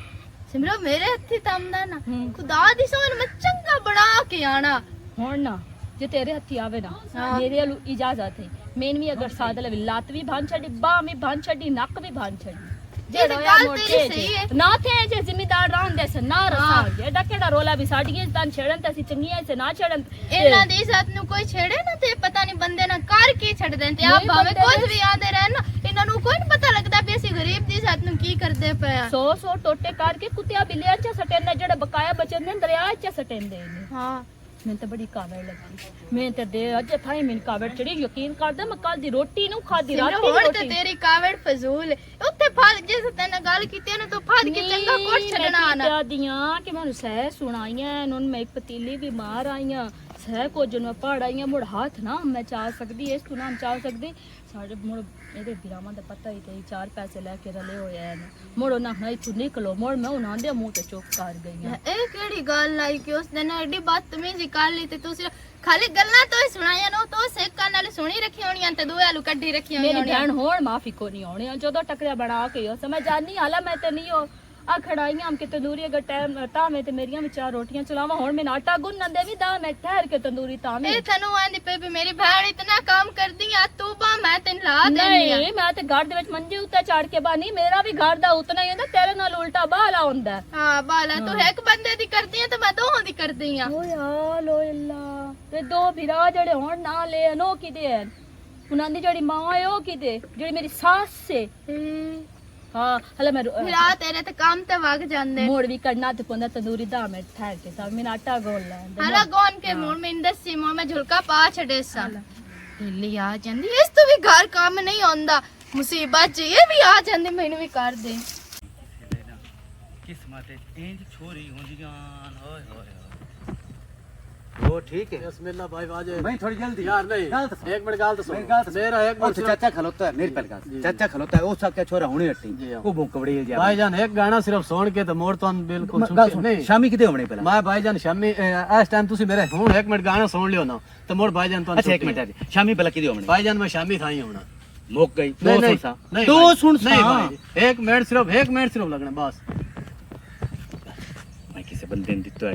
Speaker 2: सिमरो मेरे हथी तमदा ना खुदा दी सोन मैं चंगा बना के आना
Speaker 4: ਹੁਣ ਨਾ ਜੇ ਤੇਰੇ ਹੱਥੀ ਆਵੇ ਨਾ ਮੇਰੇ ਵੱਲੋਂ ਇਜਾਜ਼ਤ ਹੈ ਮੈਨੂੰ ਵੀ ਅਗਰ ਸਾਦਲ ਵੀ ਲੱਤ ਵੀ ਭੰਨ ਛੱਡੀ ਬਾਹ ਵੀ ਭੰਨ ਛੱਡੀ ਨੱਕ ਵੀ ਭੰਨ ਛੱਡੀ
Speaker 2: ਇਹ ਗੱਲ ਤੇਰੀ ਸਹੀ ਹੈ
Speaker 4: ਨਾ ਥੇ ਜੇ ਜ਼ਿੰਮੇਦਾਰ ਰਹਿੰਦੇ ਸ ਨਾ ਰਸਾਂਗੇ ਐਡਾ ਕਿਹੜਾ ਰੋਲਾ ਵੀ ਸਾਡੀਆਂ ਤਾਂ ਛੇੜਨ ਤੇ ਅਸੀਂ ਚੰਗੀਆਂ ਸੇ ਨਾ ਛੇੜਨ
Speaker 2: ਇਹਨਾਂ ਦੀ ਸਾਥ ਨੂੰ ਕੋਈ ਛੇੜੇ ਨਾ ਤੇ ਪਤਾ ਨਹੀਂ ਬੰਦੇ ਨਾ ਕਰ ਕੀ ਛੱਡ ਦੇਣ ਤੇ ਆਪ ਭਾਵੇਂ ਕੁਝ ਵੀ ਆਂਦੇ ਰਹਿਣ ਨਾ ਇਹਨਾਂ ਨੂੰ ਕੋਈ ਨਹੀਂ ਪਤਾ ਲੱਗਦਾ ਵੀ ਅਸੀਂ ਗਰੀਬ ਦੀ ਸਾਥ ਨੂੰ ਕੀ ਕਰਦੇ ਪਏ ਆ
Speaker 4: 100 ਟੋਟੇ ਕਰਕੇ ਕੁੱਤਿਆਂ ਬਿੱਲੀਆਂ ਚ ਸਟੇਂਦੇ ਜਿਹੜੇ ਬਕਾਇਆ ਬਚਨ ਨੇ ਦਰਿਆ ਚ ਸਟੇਂਦੇ ਨੇ
Speaker 2: ਹਾਂ
Speaker 4: ਮੈਨੂੰ ਤਾਂ ਬੜੀ ਕਾਵੜ ਲੱਗੀ ਮੈਂ ਤੇ ਦੇ ਅੱਜ ਥਾਈ ਮੈਨੂੰ ਕਾਵੜ ਚੜੀ ਯਕੀਨ ਕਰਦਾ ਮੈਂ ਕੱਲ ਦੀ ਰੋਟੀ ਨੂੰ ਖਾਦੀ ਰਾਤ ਦੀ
Speaker 2: ਹੁਣ ਤੇ
Speaker 4: ਰੋਟੀ
Speaker 2: ਤੇਰੀ ਕਾਵੜ ਫਜ਼ੂਲ ਉੱਥੇ ਫਲ ਜਿਸ ਤੈਨੂੰ ਗੱਲ ਕੀਤੀ ਉਹਨੂੰ ਤੂੰ ਫੜ ਕੇ ਚੰਗਾ ਕੋਟ ਛੱਡਣਾ ਨਾ
Speaker 4: ਦੀਆਂ ਕਿ ਮੈਨੂੰ ਸਹਿ ਸੁਣਾਈਆਂ ਉਹਨਾਂ ਮੈਂ ਇੱਕ ਪਤੀਲੀ ਵੀ ਮਾਰ ਆਈਆਂ ਸਹਿ ਕੋ ਜਨ ਪੜ ਆਈਆਂ ਮੁੜ ਹੱਥ ਨਾ ਮੈਂ ਚਾਹ ਸਕਦੀ ਇਸ ਤੂੰ ਨਾ ਚਾਹ ਸਕਦੀ ਸਾਡੇ ਮੁੜ ਇਹਦੇ ਵਿਰਾਮਾਂ ਦਾ ਪਤਾ ਹੀ ਤੇ 4 ਪੈਸੇ ਲੈ ਕੇ ਰਲੇ ਹੋਏ ਆ ਮੁੜ ਉਹਨਾਂ ਨਾਲ ਇੱਥੋਂ ਨਿਕਲੋ ਮੁੜ ਮੈਂ ਉਹਨਾਂ ਦੇ ਮੂੰਹ ਤੇ ਚੁੱਪ ਕਰ ਗਈਆਂ
Speaker 2: ਇਹ ਕਿਹੜੀ ਗੱਲ ਆਈ ਕਿ ਉਸ ਦਿਨ ਐਡੀ ਬਦਤਮੀਜ਼ੀ ਕਰ ਲਈ ਤੇ ਤੁਸੀਂ ਖਾਲੀ ਗੱਲਾਂ ਤੋਂ ਹੀ ਸੁਣਾਈਆਂ ਨਾ ਤੋਂ ਸੇਕਾਂ ਨਾਲ ਸੁਣੀ ਰੱਖੀ ਹੋਣੀਆਂ ਤੇ ਦੋਏ ਆਲੂ ਕੱਢੀ ਰੱਖੀ
Speaker 4: ਮੇਰੀ
Speaker 2: ਹੋਣੀਆਂ
Speaker 4: ਭੈਣ ਹੋਣ ਮਾਫੀ ਕੋ ਨਹੀਂ ਆਉਣੀ ਜਦੋਂ ਟਕਰਿਆ ਬਣਾ ਕੇ ਉਹ ਸਮਝ ਜਾਨੀ ਹਾਲਾ ਮੈਂ ਤੇ ਨਹੀਂ ਹੋ ਆ ਖੜਾਈਆਂ ਹਮ ਕਿ ਤੰਦੂਰੀ ਅਗਰ ਟਾਈਮ ਤਾਵੇਂ ਤੇ ਮੇਰੀਆਂ ਵਿਚਾਰ ਰੋਟੀਆਂ ਚਲਾਵਾਂ ਹੁਣ ਮੈਂ ਆਟਾ ਗੁੰਨਣ ਦੇ ਵੀ ਦਾ ਮੈਂ ਠਹਿਰ ਕੇ ਤੰਦੂਰੀ ਤਾਵੇਂ
Speaker 2: ਇਹ ਤੈਨੂੰ ਆਂਦੀ ਪਈ ਵੀ ਮੇਰੀ ਭੈਣ ਇਤਨਾ ਕੰਮ ਕਰਦੀ ਆ ਤੂੰ ਬਾ ਮੈਂ ਤੈਨੂੰ ਲਾ ਦੇਣੀ ਆ
Speaker 4: ਨਹੀਂ ਮੈਂ ਤੇ ਘਰ ਦੇ ਵਿੱਚ ਮੰਜੇ ਉੱਤੇ ਚੜ ਕੇ ਬਾਨੀ ਮੇਰਾ ਵੀ ਘਰ ਦਾ ਉਤਨਾ ਹੀ ਹੁੰਦਾ ਤੇਰੇ ਨਾਲ ਉਲਟਾ ਬਾਲਾ ਹੁੰਦਾ
Speaker 2: ਹਾਂ ਬਾਲਾ ਤੂੰ ਇੱਕ ਬੰਦੇ ਦੀ ਕਰਦੀ ਆ ਤੇ ਮੈਂ ਦੋਹਾਂ ਦੀ ਕਰਦੀ ਆ
Speaker 4: ਓ ਯਾ ਲੋ ਅੱਲਾ ਤੇ ਦੋ ਭਰਾ ਜਿਹੜੇ ਹੁਣ ਨਾ ਲੈ ਨੋ ਕਿਤੇ ਹਨ ਉਹਨਾਂ ਦੀ ਜਿਹੜੀ ਮਾਂ ਹੈ ਉਹ ਕਿਤੇ ਜਿਹੜੀ ਮੇਰੀ ਸੱਸ ਹੈ ਹਾਂ ਹਲੇ ਮੈਂ
Speaker 2: ਭਰਾ ਤੇਰੇ ਤੇ ਕੰਮ ਤੇ ਵਗ ਜਾਂਦੇ
Speaker 4: ਮੋੜ ਵੀ ਕਰਨਾ ਤੇ ਪੰਦਾ ਤੰਦੂਰੀ ਦਾ ਮੈਂ ਠਹਿਰ ਕੇ ਤਾਂ ਮੈਂ ਆਟਾ ਗੋਲ ਲੈਂਦਾ
Speaker 2: ਹਲਾ ਗੋਨ ਕੇ ਮੋੜ ਮੈਂ ਦੱਸੀ ਮੋੜ ਮੈਂ ਝੁਲਕਾ ਪਾ ਛੱਡੇ ਸਾਂ ਦਿੱਲੀ ਆ ਜਾਂਦੀ ਇਸ ਤੋਂ ਵੀ ਘਰ ਕੰਮ ਨਹੀਂ ਆਉਂਦਾ ਮੁਸੀਬਤ ਚ ਇਹ ਵੀ ਆ ਜਾਂਦੀ ਮੈਨੂੰ ਵੀ ਕਰ ਦੇ
Speaker 5: किस्मत इंज छोरी होंदियां ओए होए वो ठीक है
Speaker 3: बिस्मिल्लाह भाई वाजे
Speaker 5: मैं थोड़ी जल्दी
Speaker 3: यार नहीं
Speaker 5: गाल तो सुन।
Speaker 3: एक मिनट गाल तो सुन
Speaker 5: मेरी गाल तो सुन।
Speaker 3: मेरा एक
Speaker 5: और
Speaker 3: मिनट
Speaker 5: तो चाचा खलोता है मेरी पहले गाल चाचा खलोता है वो सबके छोरा होने हट्टी
Speaker 3: जी हाँ।
Speaker 5: वो भूकबड़ी है
Speaker 3: भाईजान एक गाना सिर्फ सुन के तो मोड़ तो बिल्कुल सुन
Speaker 5: गाल
Speaker 3: के
Speaker 5: सुन
Speaker 3: नहीं
Speaker 5: शामी किते होने पहला
Speaker 3: मैं भाईजान शम्मी इस टाइम तुसी मेरे हुन एक मिनट गाना सुन लियो ना तो मोड़ भाईजान तो
Speaker 5: अच्छा एक मिनट आ शामी पहला किते होने
Speaker 3: भाईजान मैं शम्मी था ही होना
Speaker 5: मुक गई
Speaker 3: नहीं,
Speaker 5: दो
Speaker 3: नहीं,
Speaker 5: सुन सा
Speaker 3: नहीं
Speaker 5: दो
Speaker 3: भाई,
Speaker 5: सुन
Speaker 3: नहीं
Speaker 5: सा
Speaker 3: भाई एक मिनट सिर्फ लगना बस
Speaker 5: मैं किसे ਬੰਦੇ ਨੇ ਦਿੱਤਾ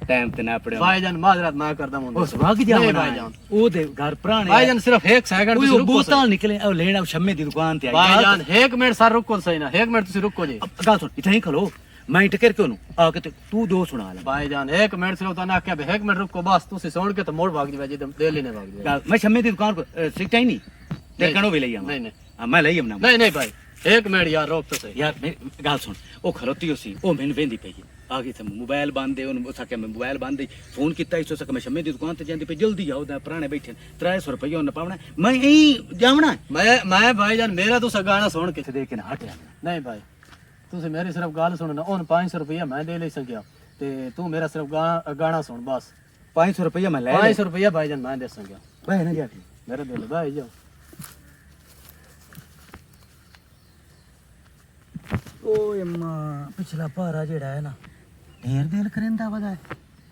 Speaker 5: ਟਾਈਮ ਤੇ ਨਾ ਪੜਿਆ
Speaker 3: भाईजान माजरत मैं करदा हूं
Speaker 5: ਉਸ ਵਗ ਜਾ
Speaker 3: नहीं भाईजान
Speaker 5: ਉਹਦੇ ਘਰ ਪੁਰਾਣੇ
Speaker 3: भाईजान सिर्फ एक सेकंड
Speaker 5: ਉਹ
Speaker 3: तुसी रुको
Speaker 5: ਬੋਤਲ ਨਿਕਲੇ ਉਹ ਲੈਣਾ ਸ਼ਮੇ ਦੀ ਦੁਕਾਨ ਤੇ ਆਈ
Speaker 3: भाईजान एक मिनट सर रुको सही ना एक मिनट तुसी रुको जी
Speaker 5: ਗੱਲ ਸੁਣ ਇੱਥੇ ਹੀ ਖਲੋ ਮੈਂ ਟਕਰ ਕੇ ਉਹਨੂੰ ਆ ਕੇ ਤੇ ਤੂੰ ਦੋ ਸੁਣਾ ਲੈ
Speaker 3: भाईजान एक मिनट सिर्फ तना क्या एक मिनट रुको बस तुसी सुन के तो मोड़ भाग जी जी दिल्ली ने भाग जी
Speaker 5: ਮੈਂ ਸ਼ਮੇ ਦੀ ਦੁਕਾਨ ਕੋ ਸਿੱਟਾ ਹੀ ਨਹੀਂ ਤੇ ਕਣੋ ਵੀ ਲਈ ਆਵਾਂ
Speaker 3: नहीं नहीं
Speaker 5: ਆ ਮੈਂ ਲਈ ਆਉਣਾ
Speaker 3: नहीं नहीं भाई एक मिनट यार रोक तो सही
Speaker 5: ਯਾਰ ਮੇਰੀ ਗੱਲ ਸੁਣ ਉਹ ਖਲੋਤੀ ਹੋ ਸੀ ਉਹ ਮੈਨੂੰ ਵੇਂਦੀ ਪਈ ਆ ਗਈ ਤੇ ਮੋਬਾਈਲ ਬੰਦ ਦੇ ਉਹਨੂੰ ਸਕੇ ਮੈਂ ਮੋਬਾਈਲ ਬੰਦ ਦੇ ਫੋਨ ਕੀਤਾ ਇਸ ਤੋਂ ਸਕੇ ਮੈਂ ਸ਼ਮੇ ਦੀ ਦੁਕਾਨ ਤੇ ਜਾਂਦੀ ਪਈ ਜਲਦੀ ਆਉ ਦਾ ਪੁਰਾਣੇ ਬੈਠੇ 300 ਰੁਪਏ ਉਹਨੇ ਪਾਉਣਾ ਮੈਂ ਇਹੀ ਜਾਵਣਾ
Speaker 3: मैं भाईजान मेरा तुसा गाना सुन के
Speaker 5: ਦੇ ਕੇ ਨਾ ਹਟਿਆ
Speaker 3: नहीं भाई तुसी मेरी सिर्फ गाल सुनना उन 500 रुपया मैं दे ले सकिया ते तू मेरा सिर्फ गाना सुन बस
Speaker 5: 500 ਰੁਪਏ ਮੈਂ ਲੈ
Speaker 3: 500 रुपया भाईजान मैं दे सकिया
Speaker 5: ਬਹਿ ਨਾ ਜਾ ਕੇ
Speaker 3: मेरे दिल भाई जाओ
Speaker 5: ਓਏ ਅੰਮਾ ਪਿਛਲਾ ਭਾਰਾ ਜਿਹੜਾ ਹੈ ਨਾ ਢੇਰ ਦਿਲ ਕਰਿੰਦਾ ਵਦਾ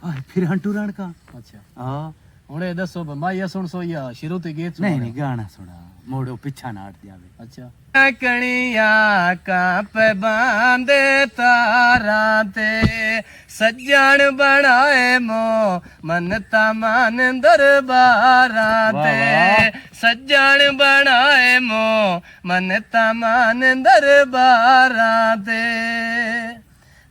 Speaker 5: ਆ ਫਿਰ ਹੰਟੂ ਰਣ ਕਾ
Speaker 3: अच्छा
Speaker 5: ਹਾਂ
Speaker 3: हुणे दसो माया सुन सो या शुरू ते गीत
Speaker 5: ਨਹੀਂ ਨਹੀਂ ਗਾਣਾ ਸੁਣਾ ਮੋੜੋ ਪਿੱਛਾ ਨਾ ਹਟ ਜਾਵੇ
Speaker 3: अच्छा कणिया कांप बांधे तारा ते सज्जन बनाए मो मन तमन दरबारा ते सज्जन बनाए मो मन तमन दरबारा ते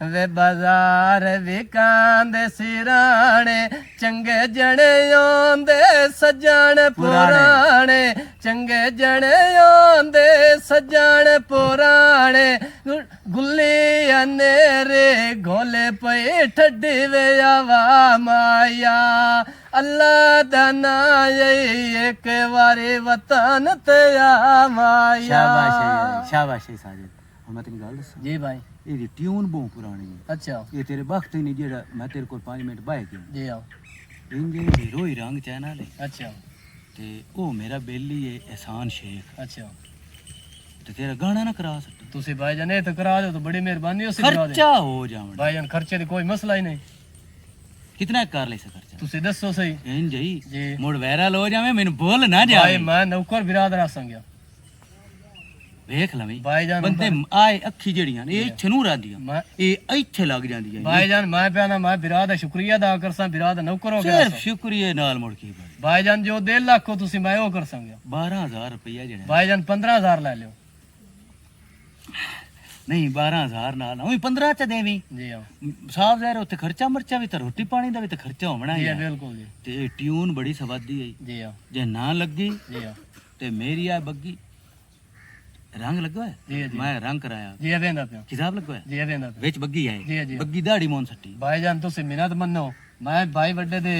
Speaker 3: वे बाजार विकांदे सिराने चंगे जने आंदे सज्जन पुराने चंगे जने आंदे सज्जन पुराने गुल्ली अनेरे घोले पे ठड्डी वे आवा माया अल्लाह दा नाम एक बारी वतन ते आ माया
Speaker 5: ਸ਼ਾਬਾਸ਼ ਹੈ ਸਾਜਦ ਹੁਣ ਮੈਂ ਤੈਨੂੰ ਗੱਲ ਦੱਸਾਂ
Speaker 3: जी भाई
Speaker 5: ਇਹਦੀ ਟਿਊਨ ਬਹੁਤ ਪੁਰਾਣੀ ਹੈ
Speaker 3: अच्छा
Speaker 5: ਇਹ ਤੇਰੇ ਵਕਤ ਹੀ ਨਹੀਂ ਜਿਹੜਾ ਮੈਂ ਤੇਰੇ ਕੋਲ 5 ਮਿੰਟ ਬਾਏ ਗਿਆ
Speaker 3: जी आओ
Speaker 5: ਇੰਜੇ ਹੀਰੋ ਹੀ ਰੰਗ ਚੈਨਲ ਹੈ
Speaker 3: अच्छा
Speaker 5: ਤੇ ਉਹ ਮੇਰਾ ਬੇਲੀ ਹੈ ehsan ਸ਼ੇਖ
Speaker 3: अच्छा
Speaker 5: ਤੇ ਤੇਰਾ ਗਾਣਾ ਨਾ ਕਰਾ ਸਕਦਾ
Speaker 3: तुसी भाईजान ये तो करा दो तो बड़ी मेहरबानी हो सी करा दे
Speaker 5: ਖਰਚਾ ਹੋ ਜਾਵਣ
Speaker 3: भाईजान खर्चे दी कोई मसला ही नहीं
Speaker 5: ਕਿਤਨਾ ਕਰ ਲੈ ਸਕਦਾ ਖਰਚਾ
Speaker 3: तुसी दसो सही
Speaker 5: ਇੰਜ ਹੀ
Speaker 3: जी
Speaker 5: ਮੁੜ ਵਾਇਰਲ ਹੋ ਜਾਵੇਂ ਮੈਨੂੰ ਬੋਲ ਨਾ
Speaker 3: भाई
Speaker 5: ਜਾਵੇ
Speaker 3: मैं नौकर बिरादर आ संगया
Speaker 5: ਵੇਖ ਲਵੀਂ
Speaker 3: भाईजान
Speaker 5: ਬੰਦੇ ਆਏ ਅੱਖੀ ਜਿਹੜੀਆਂ ਨੇ ਇਹ ਇੱਥੇ ਨੂੰ ਰਾਦੀਆਂ
Speaker 3: मैं
Speaker 5: ਇਹ ਇੱਥੇ ਲੱਗ ਜਾਂਦੀਆਂ
Speaker 3: भाईजान मैं प्याना मैं बिराद दा शुक्रिया अदा करसा बिराद दा नौकर हो गया
Speaker 5: ਸਿਰਫ ਸ਼ੁਕਰੀਏ ਨਾਲ ਮੁੜ ਕੇ ਬਸ।
Speaker 3: भाईजान जो 1.5 लाख को तुसी मैं वो कर संगया
Speaker 5: 12000 ਰੁਪਇਆ ਜਿਹੜਾ
Speaker 3: भाईजान 15000 ले लियो
Speaker 5: ਨਹੀਂ 12000 ਨਾਲ ਨਾ ਉਹੀ 15 ਚ ਦੇਵੀਂ
Speaker 3: जी आओ
Speaker 5: ਸਾਫ ਜ਼ਾਹਿਰ ਉੱਥੇ ਖਰਚਾ ਮਰਚਾ ਵੀ ਤਾਂ ਰੋਟੀ ਪਾਣੀ ਦਾ ਵੀ ਤਾਂ ਖਰਚਾ ਹੋਣਾ
Speaker 3: जी
Speaker 5: ਹੀ
Speaker 3: हाँ,
Speaker 5: ਹੈ
Speaker 3: बिल्कुल जी
Speaker 5: ਤੇ ਟਿਊਨ ਬੜੀ ਸਵਾਦੀ ਹੈ
Speaker 3: जी आओ
Speaker 5: ਜੇ ਨਾ ਲੱਗੀ
Speaker 3: जी आओ
Speaker 5: ਤੇ ਮੇਰੀ ਆ ਬੱਗੀ ਰੰਗ ਲੱਗਾ ਹੈ
Speaker 3: जी जी
Speaker 5: ਮੈਂ ਰੰਗ ਕਰਾਇਆ
Speaker 3: जी वेंदा पे
Speaker 5: ਕਿਤਾਬ ਲੱਗਾ ਹੈ
Speaker 3: जी वेंदा पे
Speaker 5: ਵਿੱਚ ਬੱਗੀ
Speaker 3: जी
Speaker 5: ਹੈ
Speaker 3: जी
Speaker 5: ਬੱਗੀ ਦਾੜੀ ਮੋਨ ਸੱਟੀ
Speaker 3: भाईजान तुसी मिन्नत मन्नो मैं भाई बड़े दे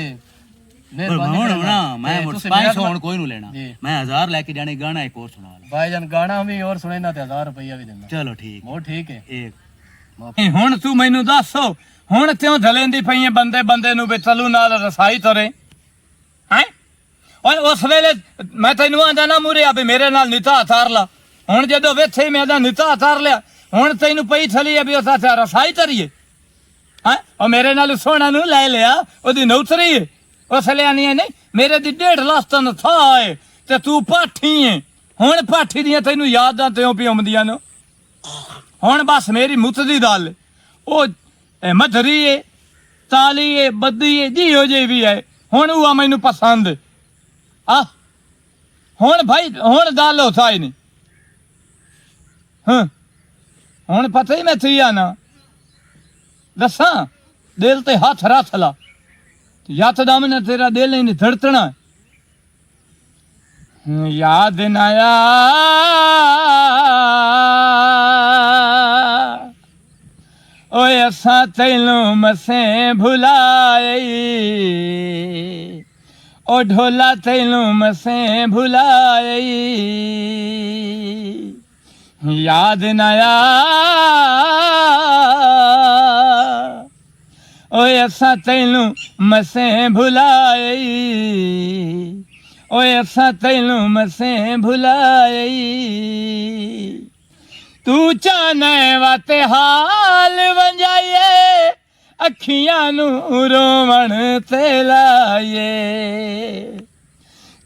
Speaker 5: ਪਰ ਹੁਣ ਨਾ ਮੈਂ ਮੁੜ 500 ਹੁਣ ਕੋਈ ਨੂੰ ਲੈਣਾ
Speaker 3: जी।
Speaker 5: ਮੈਂ 1000 ਲੈ ਕੇ ਜਾਣੇ ਗਾਣਾ ਇੱਕ ਹੋਰ ਸੁਣਾ ਲਾ
Speaker 3: भाईजान गाना भी और सुने ना ते 1000 रुपया भी देना
Speaker 5: ਚਲੋ ਠੀਕ
Speaker 3: मोर ठीक है
Speaker 5: ਇੱਕ
Speaker 1: ਹੁਣ ਤੂੰ ਮੈਨੂੰ ਦੱਸ ਹੁਣ ਕਿਉਂ ਧਲੇਂਦੀ ਪਈ ਹੈ ਬੰਦੇ ਨੂੰ ਵੀ ਚਲੂ ਨਾਲ ਰਸਾਈ ਤੁਰੇ ਹੈ ਓਏ ਉਸ ਵੇਲੇ ਮੈਂ ਤੈਨੂੰ ਆਂਦਾ ਨਾ ਮੂਰੇ ਆ ਵੀ ਮੇਰੇ ਨਾਲ ਨਿਤਾ ਤਾਰ ਲਾ ਹੁਣ ਜਦੋਂ ਵੇਥੇ ਮੈਂ ਦਾ ਨਿਤਾ ਤਾਰ ਲਿਆ ਹੁਣ ਤੈਨੂੰ ਪਈ ਥਲੀ ਆ ਵੀ ਉਸ ਆ ਰਸਾਈ ਤਰੀਏ ਹੈ ਉਹ ਮੇਰੇ ਨਾਲ ਸੋਹਣਾ ਨੂੰ ਲੈ ਲਿਆ ਉਹਦੀ ਨੌਤਰੀ ਹੈ ਉਸ ਲਿਆਣੀ ਨਹੀਂ ਮੇਰੇ ਦੀ 1.5 ਲੱਖ ਤਨ ਥਾ ਹੈ ਤੇ ਤੂੰ ਪਾਠੀ ਹੈ ਹੁਣ ਪਾਠੀ ਦੀਆਂ ਤੈਨੂੰ ਯਾਦਾਂ ਤਿਉਂ ਪਿਉਂਦੀਆਂ ਨੇ ਹੁਣ ਬਸ ਮੇਰੀ ਮੁੱਤ ਦੀ ਗੱਲ ਉਹ ਮਧਰੀ ਏ ਤਾਲੀ ਏ ਬੱਦੀ ਏ ਜਿਹੋ ਜਿਹੀ ਵੀ ਹੈ ਹੁਣ ਉਹ ਮੈਨੂੰ ਪਸੰਦ ਆ ਹੁਣ ਭਾਈ ਹੁਣ ਗੱਲ ਹੋ ਸਾਈ ਨਹੀਂ ਹਾਂ ਹੁਣ ਪਤਾ ਹੀ ਮੈਂ ਥੀ ਆ ਨਾ ਦੱਸਾਂ ਦਿਲ ਤੇ ਹੱਥ ਰੱਖ ਲਾ ਯਾਦ ਦਮ ਨੇ ਤੇਰਾ ਦਿਲ ਨਹੀਂ ਧੜਕਣਾ ਯਾਦ ਨਾ ਆਇਆ ਓਏ ਅਸਾਂ ਤੈਨੂੰ ਮਸੇ ਭੁਲਾਏ ਓ ਢੋਲਾ ਤੈਨੂੰ ਮਸੇ ਭੁਲਾਏ ਯਾਦ ਨਾ ਆਇਆ ਓਏ ਅਸਾਂ ਤੈਨੂੰ ਮਸੇ ਭੁਲਾਏ ਓਏ ਅਸਾਂ ਤੈਨੂੰ ਮਸੇ ਭੁਲਾਏ ਤੂੰ ਚਾਹਨੇ ਵਾਤੇ ਹਾਲ ਵੰਜਾਈਏ ਅੱਖੀਆਂ ਨੂੰ ਰੋਵਣ ਤੇ ਲਾਏ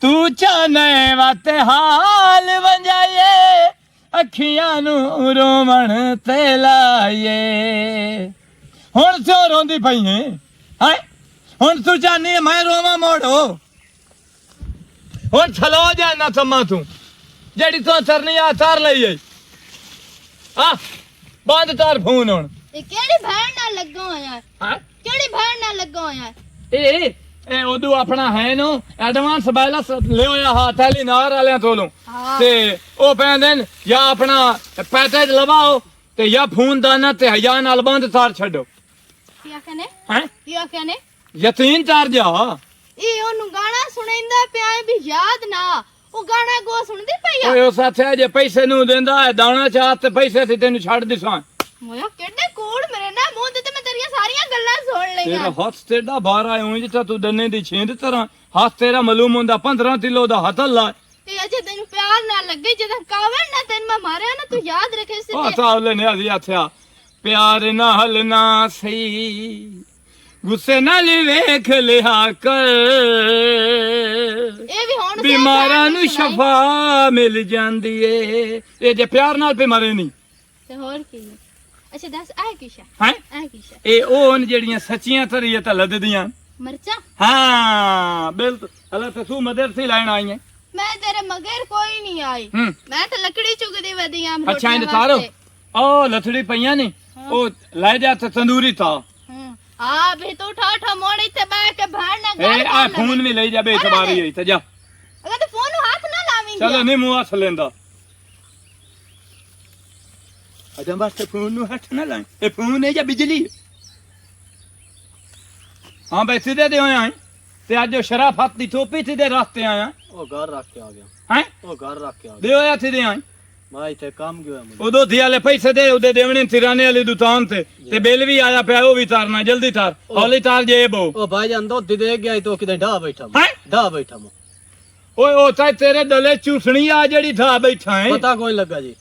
Speaker 1: ਤੂੰ ਚਾਹਨੇ ਵਾਤੇ ਹਾਲ ਵੰਜਾਈਏ ਅੱਖੀਆਂ ਨੂੰ ਰੋਵਣ ਤੇ ਲਾਏ ਹੁਣ ਕਿਉਂ ਰੋਂਦੀ ਪਈ ਹੈ ਹੁਣ ਤੂੰ ਚਾਹਨੀ ਹੈ ਮੈਂ ਰੋਵਾਂ ਮੋੜੋ ਹੁਣ ਛਲੋ ਜਾ ਨਾ ਤਮਾ ਤੂੰ ਜਿਹੜੀ ਤੂੰ ਤਰਨੀ ਆ ਤਾਰ ਲਈ ਏ ਆ ਬੰਦ ਤਾਰ ਫੋਨ ਹੁਣ
Speaker 2: ਇਹ ਕਿਹੜੀ ਭੈਣ ਨਾਲ ਲੱਗਾ ਹੋਇਆ
Speaker 1: ਹਾਂ
Speaker 2: ਕਿਹੜੀ ਭੈਣ ਨਾਲ ਲੱਗਾ ਹੋਇਆ
Speaker 1: ਇਹ ਉਦੋਂ ਆਪਣਾ ਹੈ ਨੂੰ ਐਡਵਾਂਸ ਬੈਲੈਂਸ ਲਿਆ ਹੱਥ ਵਾਲੀ ਨਾਰ ਵਾਲਿਆਂ ਤੋਂ
Speaker 2: ਹਾਂ।
Speaker 1: ਤੇ ਉਹ ਕਹਿੰਦੇ ਨੇ ਜਾਂ ਆਪਣਾ ਪੈਕੇਜ ਲਵਾਓ ਤੇ ਜਾਂ ਫੋਨ ਦਾ ਨਾ ਤੇ ਹਜ਼ਾਰ ਨਾਲ ਬੰਦ ਤਾਰ ਛੱਡੋ
Speaker 2: ਕੀ ਆਖਨੇ
Speaker 1: ਹੈ
Speaker 2: ਕੀ ਆਖਨੇ
Speaker 1: ਯਤੀਨ ਤਾਰ ਜਾ
Speaker 2: ਇਹ ਉਹਨੂੰ ਗਾਣਾ ਸੁਣਾਉਂਦਾ ਪਿਆ ਹੈ ਵੀ ਯਾਦ ਨਾ ਉਹ ਗਾਣਾ ਕੋ ਸੁਣਦੀ ਪਈ ਆ
Speaker 1: ਓਏ ਉਸ ਸਾਥਿਆ ਜੇ ਪੈਸੇ ਨੂੰ ਦਿੰਦਾ ਹੈ ਦਾਣਾ ਚਾਹ ਤੇ ਪੈਸੇ ਤੇ ਤੈਨੂੰ ਛੱਡ ਦਿਸਾਂ
Speaker 2: ਮੋਇਆ ਕਿੱਡੇ ਕੋਲ ਮੇਰੇ ਨਾਲ ਮੂੰਹ ਤੇ ਮੈਂ ਤੇਰੀਆਂ ਸਾਰੀਆਂ ਗੱਲਾਂ ਸੁਣ
Speaker 1: ਤੇਰਾ
Speaker 2: ਲਈਆਂ
Speaker 1: ਹੱਥ ਤੇਡਾ ਬਾਹਰ ਆਇਆ ਉਂਝ ਤਾਂ ਤੂੰ ਦੰਨੇ ਦੀ ਛੇਂਦ ਤਰ੍ਹਾਂ ਹੱਥ ਤੇਰਾ ਮਾਲੂਮ ਹੁੰਦਾ 15 ਕਿਲੋ ਦਾ ਹੱਥ ਲਾ
Speaker 2: ਤੇ ਅਜੇ ਤੈਨੂੰ ਪਿਆਰ ਨਾ ਲੱਗੇ ਜਦੋਂ ਕਾਵੜ ਨਾ ਤੈਨੂੰ ਮੈਂ ਮਾਰਿਆ ਨਾ ਤੂੰ ਯਾਦ ਰੱਖੇ ਸੀ
Speaker 1: ਉਹ ਸਾਹਲੇ ਨੇ ਆਦੀ ਆਥਿਆ ਪਿਆਰ ਨਾਲ ਨਾ ਸਹੀ ਗੁੱਸੇ ਨਾਲ ਵੇਖ ਲਿਆ ਕਰ
Speaker 2: ਇਹ ਵੀ ਹੁਣ
Speaker 1: ਬਿਮਾਰਾਂ ਨੂੰ ਸ਼ਫਾ ਮਿਲ ਜਾਂਦੀ ਏ ਇਹ ਜੇ ਪਿਆਰ ਨਾਲ ਬਿਮਾਰੇ ਨਹੀਂ
Speaker 2: ਤੇ ਹੋਰ ਕੀ ਹੈ? ਅੱਛਾ ਦੱਸ ਆ ਕੀ ਸ਼ਾ
Speaker 1: ਹੈ
Speaker 2: ਆ ਕੀ ਸ਼ਾ
Speaker 1: ਇਹ ਉਹ ਨੇ ਜਿਹੜੀਆਂ ਸੱਚੀਆਂ ਤਰੀਆਂ ਲੱਦਦੀਆਂ
Speaker 2: ਮਰਚਾ
Speaker 1: ਹਾਂ ਬਿਲਕੁਲ ਹਲਾ ਤੇ ਤੂੰ ਮਦਰਸੇ ਲੈਣ ਆਈ ਹੈ
Speaker 2: ਮੈਂ ਤੇਰੇ ਮਗਰ ਕੋਈ ਨਹੀਂ ਆਈ
Speaker 1: ਹੂੰ
Speaker 2: ਮੈਂ ਤਾਂ ਲੱਕੜੀ ਚੁਗਦੀ ਵਧੀਆ
Speaker 1: ਅੱਛਾ ਇਹਨੇ ਤਾਰੋ ਉਹ ਲਥੜੀ ਪਈਆਂ ਨੇ ਉਹ ਲੈ ਜਾ ਤੇ ਤੰਦੂਰੀ ਤਾ
Speaker 2: ਆ ਵੀ ਤੂੰ ਠਾਠਾ ਮੋੜ ਇੱਥੇ ਬੈ ਕੇ ਭਾਣ ਨਾ
Speaker 1: ਇਹ
Speaker 2: ਗੱਲ
Speaker 1: ਆ ਫੋਨ ਵੀ ਲਈ ਜਾ ਬੇਤਬਾਰੀ ਹੋਈ ਤੇ ਜਾ
Speaker 2: ਅਗਰ ਤੇ ਫੋਨ ਨੂੰ ਹੱਥ ਨਾ ਲਾਵੀਂ
Speaker 1: ਚਲੋ ਨਹੀਂ ਮੂੰਹ ਹੱਥ ਲੈਂਦਾ ਅਜਾ ਬਸ ਤੇ ਫੋਨ ਨੂੰ ਹੱਥ ਨਾ ਲਾਈ ਇਹ ਫੋਨ ਹੈ ਜਾਂ ਬਿਜਲੀ ਹਾਂ ਬੈਠੇ ਦੇ ਹੋਇਆ ਤੇ ਅੱਜ ਉਹ ਸ਼ਰਾਫਤ ਦੀ ਟੋਪੀ ਤੇ ਦੇ ਰਸਤੇ ਆਇਆ
Speaker 3: ਉਹ ਘਰ ਰੱਖ ਕੇ ਆ ਗਿਆ
Speaker 1: ਹੈ
Speaker 3: ਉਹ ਘਰ ਰੱਖ ਕੇ ਆ ਗਿਆ
Speaker 1: ਦੇ ਹੋਇਆ ਤੇ ਦੇ ਆਏ
Speaker 3: ਮੈਂ ਇੱਥੇ ਕੰਮ ਗਿਆ ਮੈਨੂੰ
Speaker 1: ਉਦੋਂ ਦੀ ਵਾਲੇ ਪੈਸੇ ਦੇ ਉਹਦੇ ਦੇਵਣੇ ਤਿਰਾਨੇ ਵਾਲੀ ਦੁਕਾਨ ਤੇ ਬਿੱਲ ਵੀ ਆਇਆ ਪਿਆ ਉਹ ਵੀ ਤਾਰਨਾ ਜਲਦੀ ਤਾਰ ਹੌਲੀ ਤਾਰ ਜੇ ਬੋ
Speaker 3: ਉਹ ਭਾਈ ਜਾਨ ਦੁੱਧ ਦੇ ਗਿਆ ਤੋ ਕਿਤੇ ਢਾ ਬੈਠਾ ਮੈਂ
Speaker 1: ਹੈਂ?
Speaker 3: ਢਾ ਬੈਠਾ ਮੈਂ
Speaker 1: ਓਏ ਉਹ ਤਾਂ ਤੇਰੇ ਦਲੇ ਚੂਸਣੀ ਆ ਜਿਹੜੀ ਥਾ ਬੈਠਾ ਹੈ
Speaker 3: ਪਤਾ ਕੋਈ ਲੱਗਾ ਜੀ